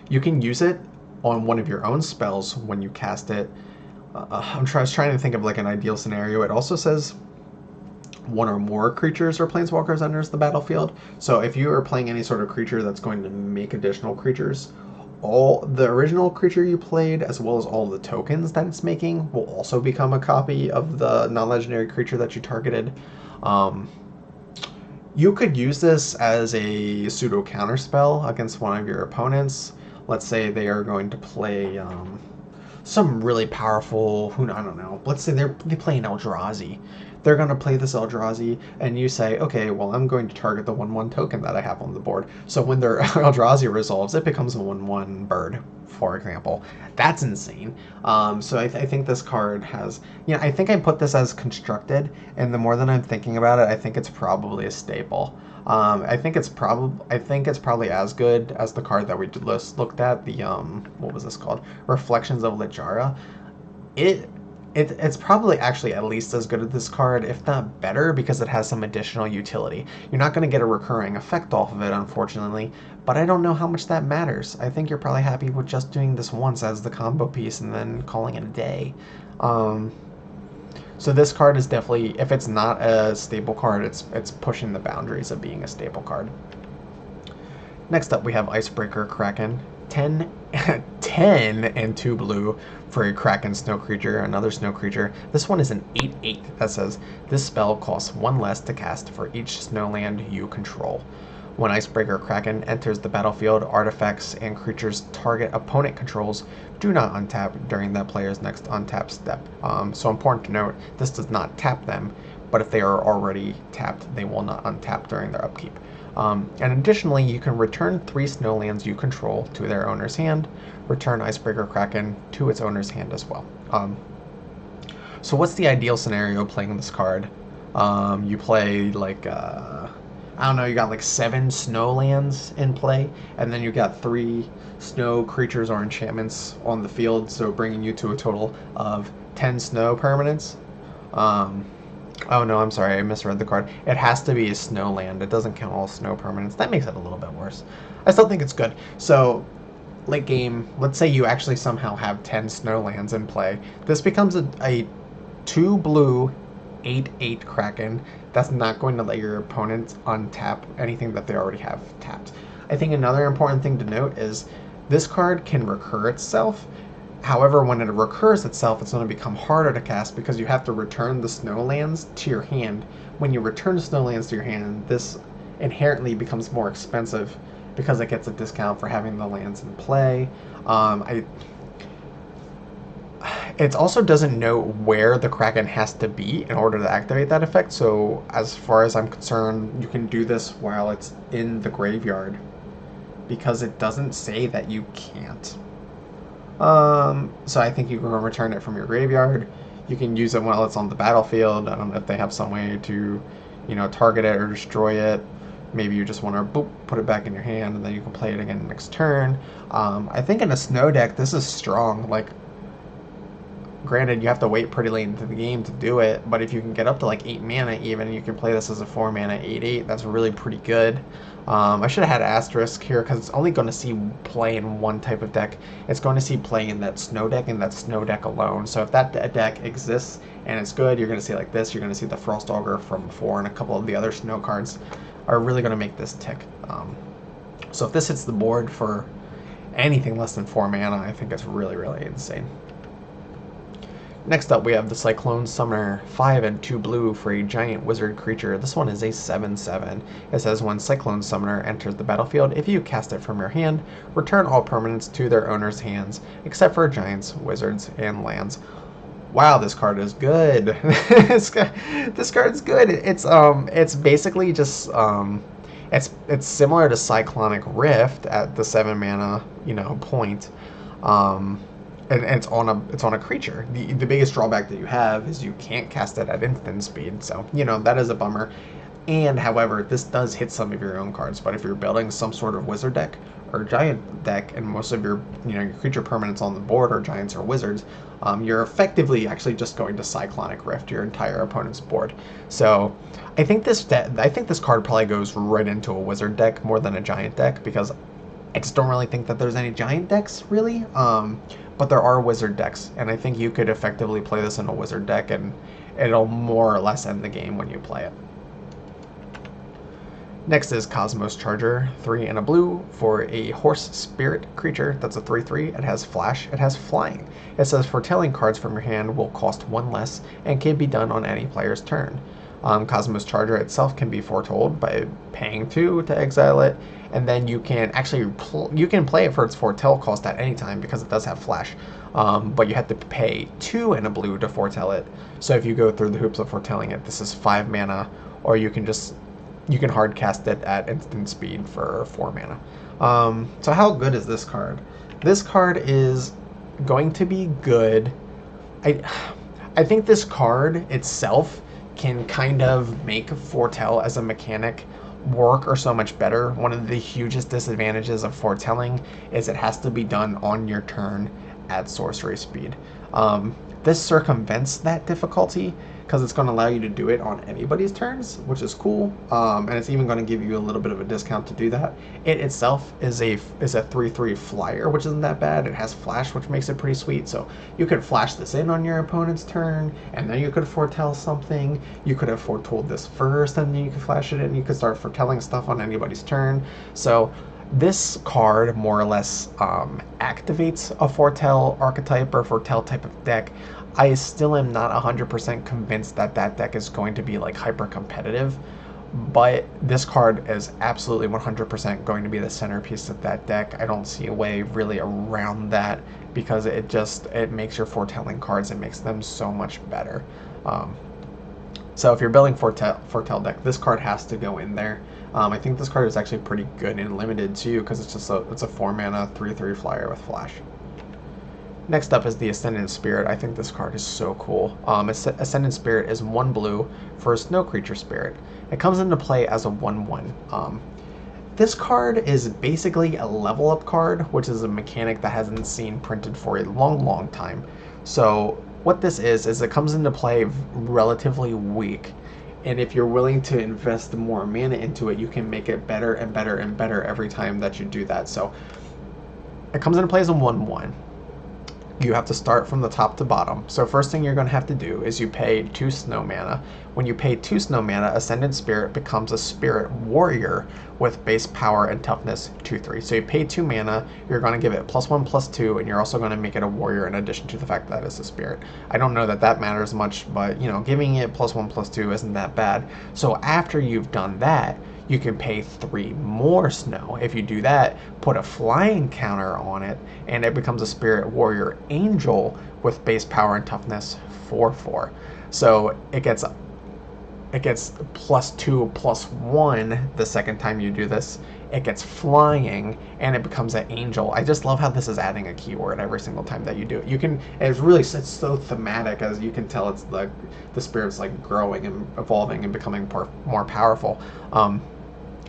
You can use it on one of your own spells when you cast it. I was trying to think of like an ideal scenario. It also says 1 or more creatures or planeswalkers enters the battlefield. So if you are playing any sort of creature that's going to make additional creatures, all the original creature you played, as well as all the tokens that it's making, will also become a copy of the non-legendary creature that you targeted. You could use this as a pseudo counter spell against one of your opponents. Let's say they are going to play some really powerful, I don't know. Let's say they play an Eldrazi. They're going to play this Eldrazi, and you say, okay, well, I'm going to target the 1/1 token that I have on the board. So when their Eldrazi resolves, it becomes a 1/1 bird, for example. That's insane. So I think this card has, I think I put this as constructed, and the more that I'm thinking about it, I think it's probably a staple. I think it's probably as good as the card that we just looked at, the what was this called? Reflections of Littjara. It's probably actually at least as good as this card, if not better, because it has some additional utility. You're not going to get a recurring effect off of it, unfortunately, but I don't know how much that matters. I think you're probably happy with just doing this once as the combo piece and then calling it a day. So this card is definitely, if it's not a staple card, it's pushing the boundaries of being a staple card. Next up, we have Icebreaker Kraken. 10, 10 and 2 blue for a Kraken snow creature, another snow creature. This one is an 8/8 that says this spell costs 1 less to cast for each snowland you control. When Icebreaker Kraken enters the battlefield, artifacts and creatures target opponent controls do not untap during that player's next untap step. So important to note, this does not tap them, but if they are already tapped, they will not untap during their upkeep. And additionally, you can return 3 snowlands you control to their owner's hand, return Icebreaker Kraken to its owner's hand as well. So what's the ideal scenario playing this card? You play like, I don't know, you got like 7 snowlands in play, and then you got 3 snow creatures or enchantments on the field, so bringing you to a total of 10 snow permanents. Oh no, I'm sorry, I misread the card. It has to be a snowland. It doesn't count all snow permanents. That makes it a little bit worse. I still think it's good. So, late game, let's say you actually somehow have 10 snowlands in play. This becomes a 2 blue 8/8 Kraken that's not going to let your opponent untap anything that they already have tapped. I think another important thing to note is this card can recur itself. However, when it recurs itself, it's going to become harder to cast because you have to return the snowlands to your hand. When you return the snowlands to your hand, this inherently becomes more expensive because it gets a discount for having the lands in play. It also doesn't know where the Kraken has to be in order to activate that effect, so as far as I'm concerned, you can do this while it's in the graveyard because it doesn't say that you can't. So I think you can return it from your graveyard. You can use it while it's on the battlefield. I don't know if they have some way to, target it or destroy it. Maybe you just want to boop, put it back in your hand, and then you can play it again next turn. I think in a snow deck, this is strong. Like, granted, you have to wait pretty late into the game to do it, but if you can get up to like 8 mana even, you can play this as a 4 mana 8/8. That's really pretty good. I should have had asterisk here because it's only going to see play in one type of deck. It's going to see play in that snow deck and that snow deck alone. So if that deck exists and it's good, you're going to see like this. You're going to see the Frost Augur from before, and a couple of the other snow cards are really going to make this tick. So if this hits the board for anything less than 4 mana, I think it's really, really insane. Next up, we have the Cyclone Summoner, 5 and 2 blue for a giant wizard creature. This one is a 7/7. It says when Cyclone Summoner enters the battlefield, if you cast it from your hand, return all permanents to their owner's hands, except for giants, wizards, and lands. Wow, this card is good. This card's good. It's basically just it's similar to Cyclonic Rift at the 7 mana point. And it's on a creature. The biggest drawback that you have is you can't cast it at instant speed, so that is a bummer. And however, this does hit some of your own cards. But if you're building some sort of wizard deck or giant deck, and most of your your creature permanents on the board are giants or wizards, you're effectively actually just going to Cyclonic Rift your entire opponent's board. So I think this card probably goes right into a wizard deck more than a giant deck, because I just don't really think that there's any giant decks really. But there are wizard decks, and I think you could effectively play this in a wizard deck, and it'll more or less end the game when you play it. Next is Cosmos Charger, 3 and a blue for a horse spirit creature. That's a 3/3. It has flash. It has flying. It says foretelling cards from your hand will cost 1 less and can be done on any player's turn. Cosmos Charger itself can be foretold by paying 2 to exile it, and then you can actually you can play it for its foretell cost at any time because it does have flash, but you have to pay 2 and a blue to foretell it. So if you go through the hoops of foretelling it, this is 5 mana, or you can hard cast it at instant speed for 4 mana. So how good is this card? This card is going to be good. I think this card itself can kind of make foretell as a mechanic work or so much better. One of the hugest disadvantages of foretelling is it has to be done on your turn at sorcery speed. This circumvents that difficulty because it's going to allow you to do it on anybody's turns, which is cool, and it's even going to give you a little bit of a discount to do that. It itself is a 3/3 flyer, which isn't that bad. It has flash, which makes it pretty sweet, so you could flash this in on your opponent's turn, and then you could foretell something. You could have foretold this first, and then you could flash it in. You could start foretelling stuff on anybody's turn. So This card more or less activates a Foretell archetype or Foretell type of deck. I still am not 100% convinced that that deck is going to be like hyper competitive, but this card is absolutely 100% going to be the centerpiece of that deck. I don't see a way really around that because it makes your foretelling cards, it makes them so much better. So if you're building foretell deck, this card has to go in there. I think this card is actually pretty good in limited too because it's a 4 mana 3/3 flyer with flash. Next up is the Ascendant Spirit. I think this card is so cool. Ascendant Spirit is 1 blue for a snow creature spirit. It comes into play as a 1/1. This card is basically a level up card, which is a mechanic that hasn't seen printed for a long time. So what this is it comes into play relatively weak. And if you're willing to invest more mana into it, you can make it better and better and better every time that you do that. So it comes into play as a 1/1. You have to start from the top to bottom. So first thing you're going to have to do is you pay 2 snow mana. When you pay 2 snow mana, Ascendant Spirit becomes a spirit warrior with base power and toughness 2/3. So you pay 2 mana, you're going to give it +1/+2, and you're also going to make it a warrior in addition to the fact that it's a spirit. I don't know that that matters much, but you know, giving it +1/+2 isn't that bad. So after you've done that, you can pay 3 more snow. If you do that, put a flying counter on it, and it becomes a Spirit Warrior Angel with base power and toughness 4/4. So it gets +2/+1 the second time you do this. It gets flying, and it becomes an angel. I just love how this is adding a keyword every single time that you do it. It's so thematic, as you can tell. It's like the spirit's like growing and evolving and becoming more powerful.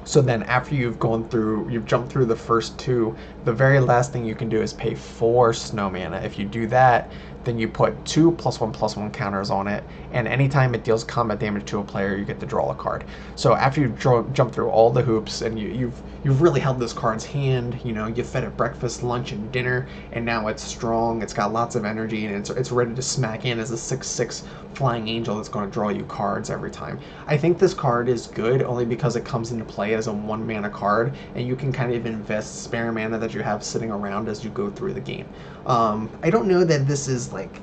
So then after you've jumped through the first 2, the very last thing you can do is pay 4 snow mana. If you do that, then you put 2 +1/+1 counters on it, and anytime it deals combat damage to a player, you get to draw a card. So after you've jumped through all the hoops and you've really held this card's hand, you know, you fed it breakfast, lunch, and dinner, and now it's strong, it's got lots of energy, and it's ready to smack in as a 6/6 flying angel that's going to draw you cards every time. I think this card is good only because it comes into play as a 1 mana card, and you can kind of invest spare mana that you have sitting around as you go through the game. I don't know that this is like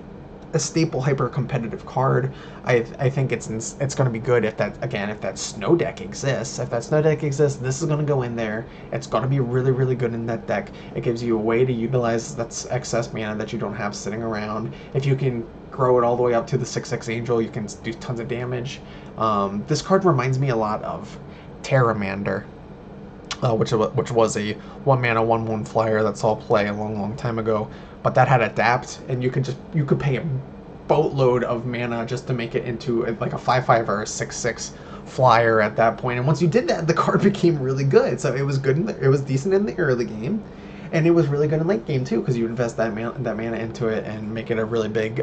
a staple hyper competitive card. I think it's going to be good if that snow deck exists. If that snow deck exists, this is going to go in there. It's going to be really good in that deck. It gives you a way to utilize that excess mana that you don't have sitting around. If you can grow it all the way up to the 6/6 angel, you can do tons of damage. This card reminds me a lot of Terramander, which was a 1 mana 1/1 flyer that saw play a long time ago, but that had adapt, and you could pay a boatload of mana just to make it into like a 5/5 or a 6/6 flyer at that point. And once you did that, the card became really good. So it was good. It was decent in the early game, and it was really good in late game too, because you invest that mana into it and make it a really big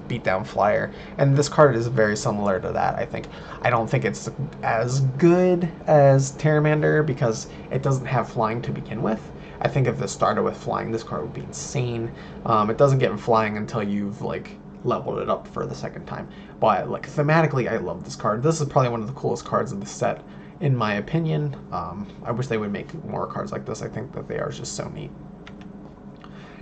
beatdown flyer. And this card is very similar to that, I think. I don't think it's as good as Terramander because it doesn't have flying to begin with. I think if this started with flying, this card would be insane. It doesn't get flying until you've like leveled it up for the second time. But like thematically, I love this card. This is probably one of the coolest cards in the set, in my opinion. I wish they would make more cards like this. I think that they are just so neat.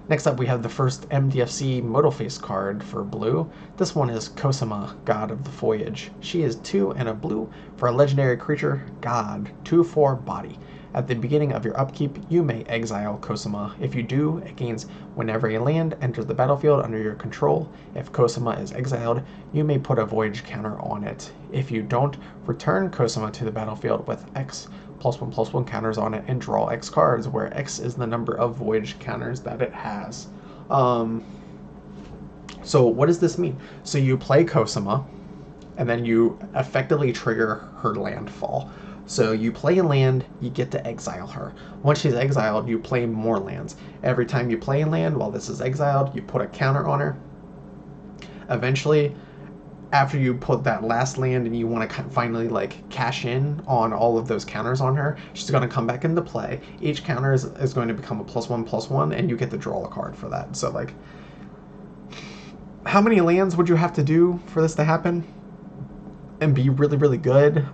Next up, we have the first MDFC Modal Face card for blue. This one is Cosima, God of the Voyage. She is 2 and a blue for a legendary creature, God, 2/4 body. At the beginning of your upkeep, you may exile Cosima. If you do, it gains whenever a land enters the battlefield under your control. If Cosima is exiled, you may put a Voyage counter on it. If you don't, return Cosima to the battlefield with X +1/+1 counters on it and draw X cards, where X is the number of Voyage counters that it has. So what does this mean? So you play Cosima, and then you effectively trigger her landfall. So you play a land, you get to exile her. Once she's exiled, you play more lands. Every time you play a land while this is exiled, you put a counter on her. Eventually, after you put that last land and you want to finally like cash in on all of those counters on her, she's going to come back into play. Each counter is going to become a +1/+1, and you get to draw a card for that. So like, how many lands would you have to do for this to happen and be really good?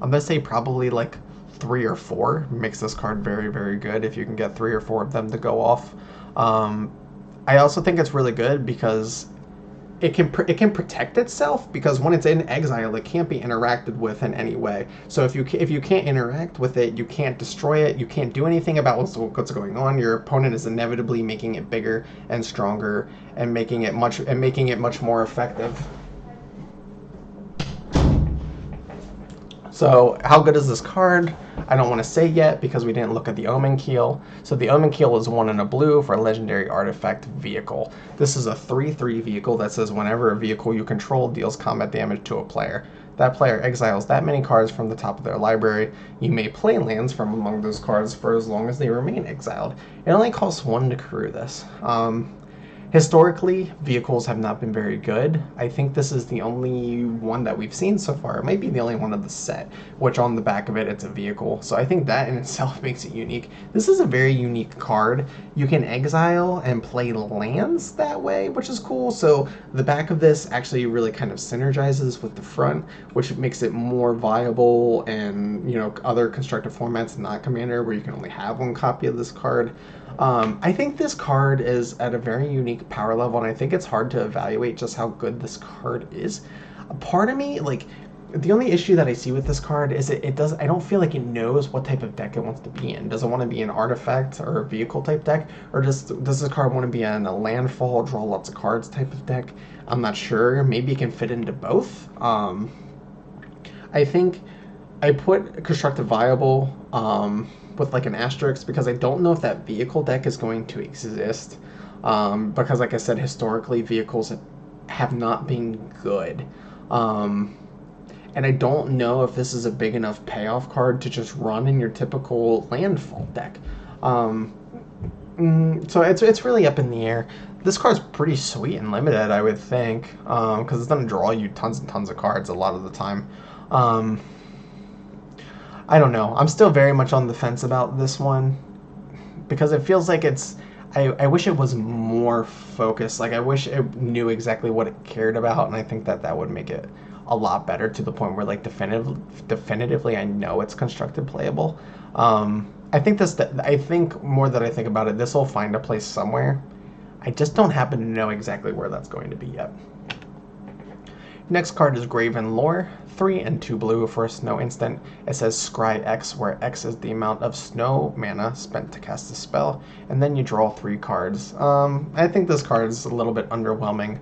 I'm gonna say probably like 3 or 4 makes this card very, very good if you can get 3 or 4 of them to go off. I also think it's really good because it can protect itself, because when it's in exile, it can't be interacted with in any way. So if you can't interact with it, you can't destroy it, you can't do anything about what's going on. Your opponent is inevitably making it bigger and stronger and making it much more effective. So how good is this card? I don't want to say yet because we didn't look at the Omen Keel. So the Omen Keel is 1 and a blue for a legendary artifact vehicle. This is a 3/3 vehicle that says whenever a vehicle you control deals combat damage to a player, that player exiles that many cards from the top of their library. You may play lands from among those cards for as long as they remain exiled. It only costs 1 to crew this. Historically, vehicles have not been very good. I think this is the only one that we've seen so far. It might be the only one of the set, which on the back of it, it's a vehicle. So I think that in itself makes it unique. This is a very unique card. You can exile and play lands that way, which is cool. So the back of this actually really kind of synergizes with the front, which makes it more viable and, you know, other constructed formats, not Commander, where you can only have 1 copy of this card. I think this card is at a very unique power level, and I think it's hard to evaluate just how good this card is. A part of me, like, the only issue that I see with this card is I don't feel like it knows what type of deck it wants to be in. Does it want to be an artifact or a vehicle type deck, or does this card want to be in a landfall, draw lots of cards type of deck? I'm not sure. Maybe it can fit into both. I think I put constructed viable with like an asterisk because I don't know if that vehicle deck is going to exist. Because like I said, historically vehicles have not been good. And I don't know if this is a big enough payoff card to just run in your typical landfall deck. So it's really up in the air. This card's pretty sweet and limited, I would think, because it's going to draw you tons and tons of cards a lot of the time. I don't know. I'm still very much on the fence about this one because it feels like it's... I wish it was more focused. Like, I wish it knew exactly what it cared about, and I think that would make it a lot better to the point where, like, definitively I know it's constructed playable. I think more that I think about it, this will find a place somewhere. I just don't happen to know exactly where that's going to be yet. Next card is Graven Lore, 3 and 2 blue for a snow instant. It says Scry X, where X is the amount of snow mana spent to cast a spell, and then you draw 3 cards. I think this card is a little bit underwhelming.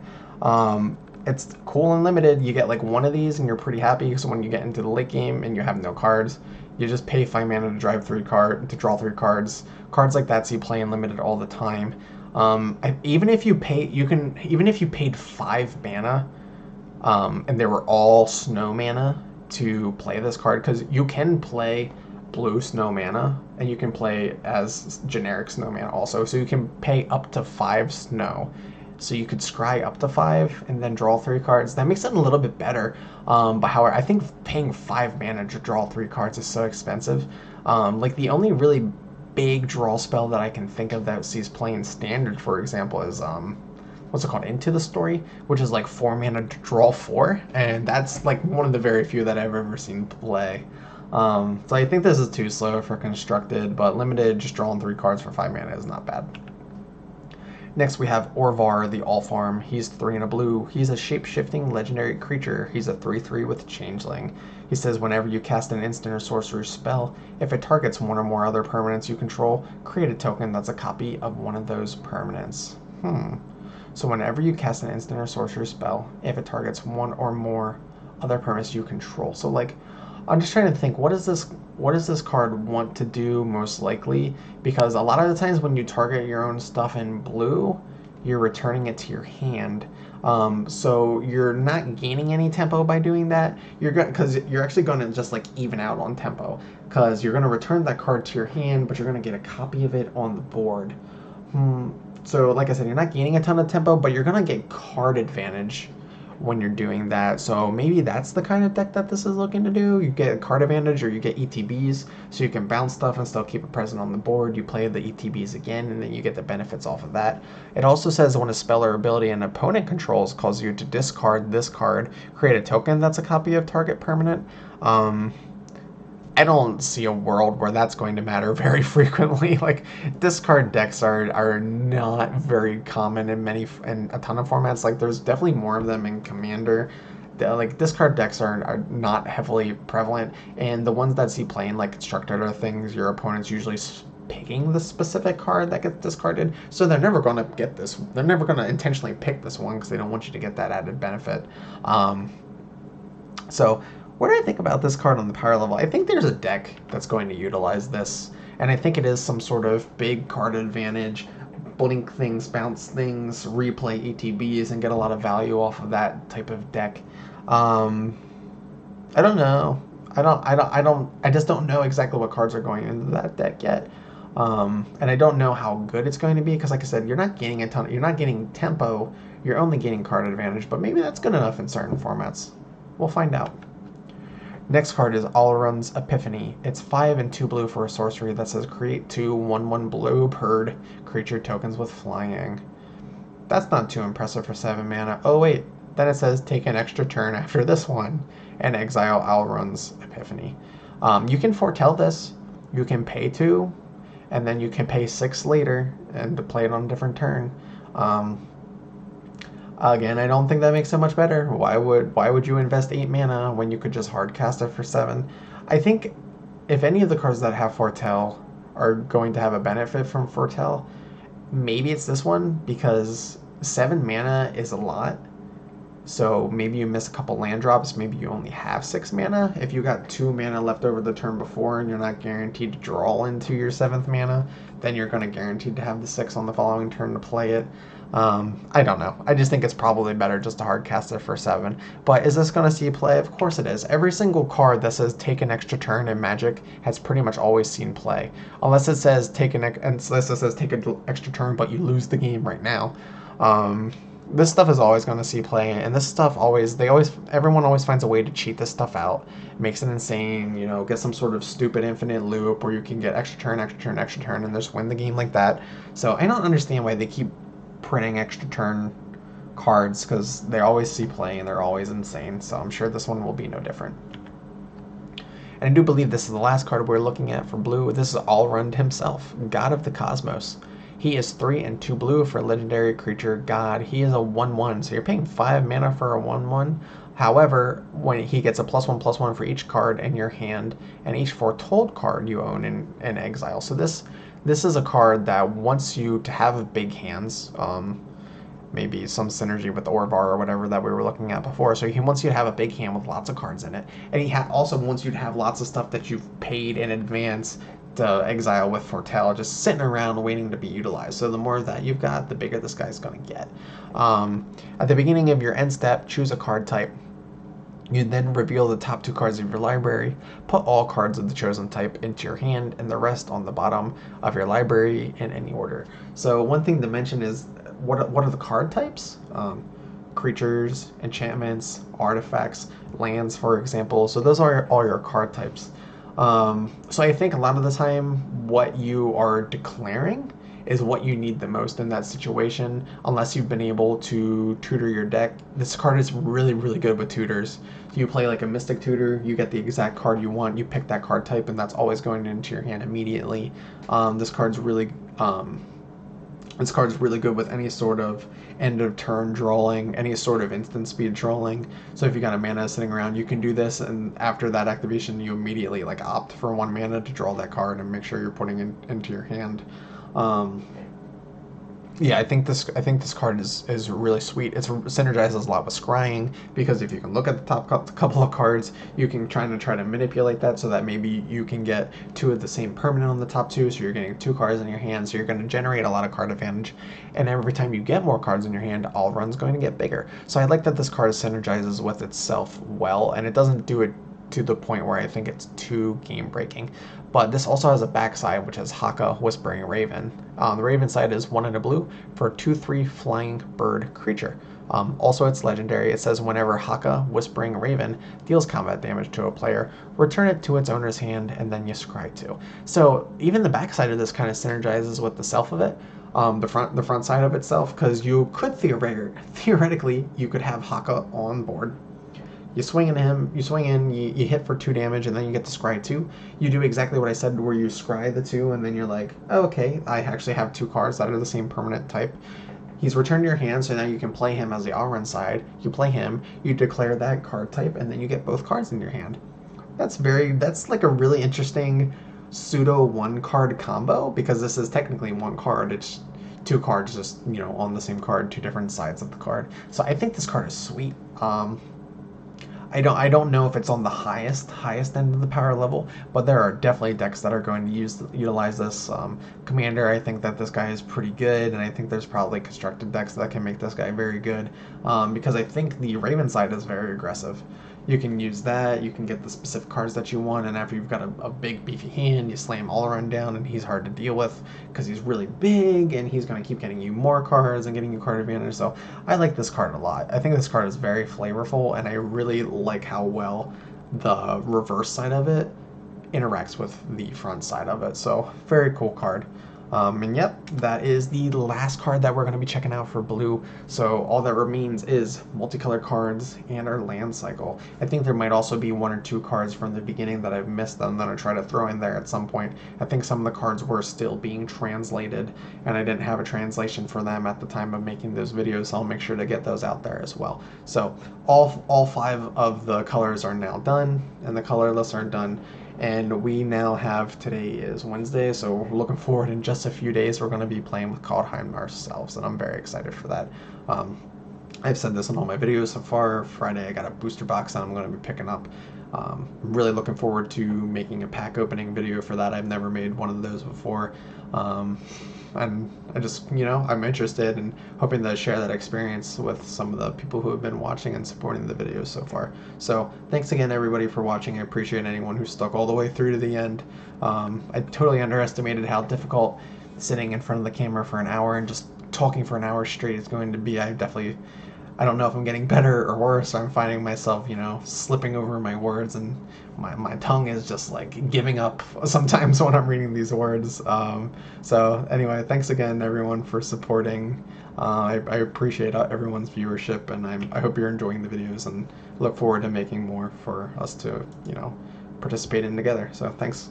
It's cool and limited. You get like 1 of these and you're pretty happy, so when you get into the late game and you have no cards, you just pay 5 mana to draw 3 cards. Cards like that see play in limited all the time. Even if you paid 5 mana, and they were all snow mana to play this card, because you can play blue snow mana and you can play as generic snow mana also, so you can pay up to 5 snow, so you could scry up to 5 and then draw 3 cards. That makes it a little bit better, but however, I think paying 5 mana to draw 3 cards is so expensive. Like, the only really big draw spell that I can think of that sees play in standard, for example, is what's it called, Into the Story, which is like 4 mana to draw 4, and that's like one of the very few that I've ever seen play. So I think this is too slow for constructed, but limited, just drawing 3 cards for 5 mana is not bad. Next we have Orvar the Allfarm. He's 3 and a blue. He's a shape-shifting legendary creature. He's a 3/3 with Changeling. He says whenever you cast an instant or sorcerer spell, if it targets 1 or more other permanents you control, create a token that's a copy of one of those permanents. So whenever you cast an instant or sorcerer spell, if it targets 1 or more other permanents you control. So, like, I'm just trying to think, what does this card want to do most likely? Because a lot of the times when you target your own stuff in blue, you're returning it to your hand. So you're not gaining any tempo by doing that. Because you're actually going to just like even out on tempo, because you're going to return that card to your hand, but you're going to get a copy of it on the board. So like I said, you're not gaining a ton of tempo, but you're going to get card advantage when you're doing that. So maybe that's the kind of deck that this is looking to do. You get card advantage, or you get ETBs, so you can bounce stuff and still keep it present on the board. You play the ETBs again, and then you get the benefits off of that. It also says when a spell or ability an opponent controls causes you to discard this card, create a token that's a copy of target permanent. I don't see a world where that's going to matter very frequently. Like discard decks are not very common in a ton of formats. Like there's definitely more of them in Commander. Like discard decks are not heavily prevalent, and the ones that see playing like constructed are things your opponent's usually picking the specific card that gets discarded. So they're never going to get this. They're never going to intentionally pick this one because they don't want you to get that added benefit. So what do I think about this card on the power level? I think there's a deck that's going to utilize this, and I think it is some sort of big card advantage. Blink things, bounce things, replay ETBs, and get a lot of value off of that type of deck. I don't know. I just don't know exactly what cards are going into that deck yet. And I don't know how good it's going to be because, like I said, you're not getting a ton. You're not getting tempo. You're only getting card advantage. But maybe that's good enough in certain formats. We'll find out. Next card is Alrund's Epiphany. It's 5 and 2 blue for a sorcery that says create 2 1/1 blue bird creature tokens with flying. That's not too impressive for 7 mana. Oh wait, then it says take an extra turn after this one and exile Alrund's Epiphany. You can foretell this. You can pay 2, and then you can pay 6 later and to play it on a different turn. Again, I don't think that makes it much better. Why would you invest 8 mana when you could just hard cast it for 7? I think if any of the cards that have foretell are going to have a benefit from foretell, maybe it's this one because 7 mana is a lot. So maybe you miss a couple land drops, maybe you only have 6 mana. If you got 2 mana left over the turn before and you're not guaranteed to draw into your 7th mana, then you're going to guaranteed to have the 6 on the following turn to play it. I don't know. I just think it's probably better just to hard cast it for 7. But is this going to see play? Of course it is. Every single card that says take an extra turn in Magic has pretty much always seen play. Unless it says take an extra turn but you lose the game right now. This stuff is always going to see play, and this stuff everyone always finds a way to cheat this stuff out. Makes it insane, get some sort of stupid infinite loop where you can get extra turn, and just win the game like that. So I don't understand why they keep printing extra turn cards, because they always see play and they're always insane. So I'm sure this one will be no different. And I do believe this is the last card we're looking at for blue. This is Alrund himself, God of the Cosmos. He is 3 and 2 blue for legendary creature God. He is a 1/1, so you're paying 5 mana for a 1/1. However, when he gets a +1/+1 for each card in your hand and each foretold card you own in exile. So this is a card that wants you to have big hands. Maybe some synergy with Orvar or whatever that we were looking at before. So he wants you to have a big hand with lots of cards in it. And he also wants you to have lots of stuff that you've paid in advance to exile with foretell, just sitting around waiting to be utilized. So the more of that you've got, the bigger this guy's going to get. At the beginning of your end step, choose a card type. You then reveal the top 2 cards of your library, put all cards of the chosen type into your hand, and the rest on the bottom of your library in any order. So one thing to mention is, what are the card types? Creatures, enchantments, artifacts, lands, for example. So those are all your card types. So I think a lot of the time what you are declaring is what you need the most in that situation, unless you've been able to tutor your deck. This card is really, really good with tutors. You play like a Mystic Tutor, you get the exact card you want, you pick that card type, and that's always going into your hand immediately. This card's really good with any sort of end of turn drawing, any sort of instant speed drawing. So if you got a mana sitting around, you can do this, and after that activation, you immediately opt for 1 mana to draw that card and make sure you're putting it into your hand. Yeah, I think this card is really sweet. It synergizes a lot with scrying, because if you can look at the top couple of cards, you can try to manipulate that so that maybe you can get 2 of the same permanent on the top 2, so you're getting 2 cards in your hand, so you're going to generate a lot of card advantage. And every time you get more cards in your hand, Alrund's going to get bigger. So I like that this card synergizes with itself well, and it doesn't do it to the point where I think it's too game breaking. But this also has a backside, which is Haka, Whispering Raven. The Raven side is 1 and a blue for a 2/3 flying bird creature. Also, it's legendary. It says whenever Haka, Whispering Raven, deals combat damage to a player, return it to its owner's hand, and then you scry 2. So even the backside of this kind of synergizes with the self of it. The front side of itself, because you could theoretically you could have Haka on board. You swing in him, you swing in, you hit for 2 damage, and then you get to scry 2. You do exactly what I said, where you scry the 2, and then you're like, oh, okay, I actually have 2 cards that are the same permanent type. He's returned to your hand, so now you can play him as the all-run side. You play him, you declare that card type, and then you get both cards in your hand. That's like a really interesting pseudo 1 card combo, because this is technically 1 card. It's 2 cards just, on the same card, 2 different sides of the card. So I think this card is sweet. I don't know if it's on the highest end of the power level, but there are definitely decks that are going to utilize this. Commander, I think that this guy is pretty good, and I think there's probably constructed decks that can make this guy very good, because I think the Raven side is very aggressive. You can use that, you can get the specific cards that you want, and after you've got a big beefy hand, you slam all around down, and he's hard to deal with because he's really big, and he's going to keep getting you more cards and getting you card advantage. So I like this card a lot. I think this card is very flavorful, and I really like how well the reverse side of it interacts with the front side of it. So very cool card. And yep, that is the last card that we're going to be checking out for blue. So all that remains is multicolored cards and our land cycle. I think there might also be 1 or 2 cards from the beginning that I've missed them that I try to throw in there at some point. I think some of the cards were still being translated, and I didn't have a translation for them at the time of making those videos, so I'll make sure to get those out there as well. So all 5 of the colors are now done, and the color lists are done. And we now have, today is Wednesday, so we're looking forward in just a few days we're going to be playing with Kaldheim ourselves, and I'm very excited for that. I've said this in all my videos so far. Friday I got a booster box that I'm going to be picking up. I'm really looking forward to making a pack opening video for that. I've never made one of those before. And I just, I'm interested and hoping to share that experience with some of the people who have been watching and supporting the videos so far. So thanks again, everybody, for watching. I appreciate anyone who stuck all the way through to the end. I totally underestimated how difficult sitting in front of the camera for an hour and just talking for an hour straight is going to be. I don't know if I'm getting better or worse. I'm finding myself, slipping over my words, and my tongue is just like giving up sometimes when I'm reading these words. So anyway, thanks again, everyone, for supporting. I appreciate everyone's viewership, and I hope you're enjoying the videos, and look forward to making more for us to, participate in together. So thanks.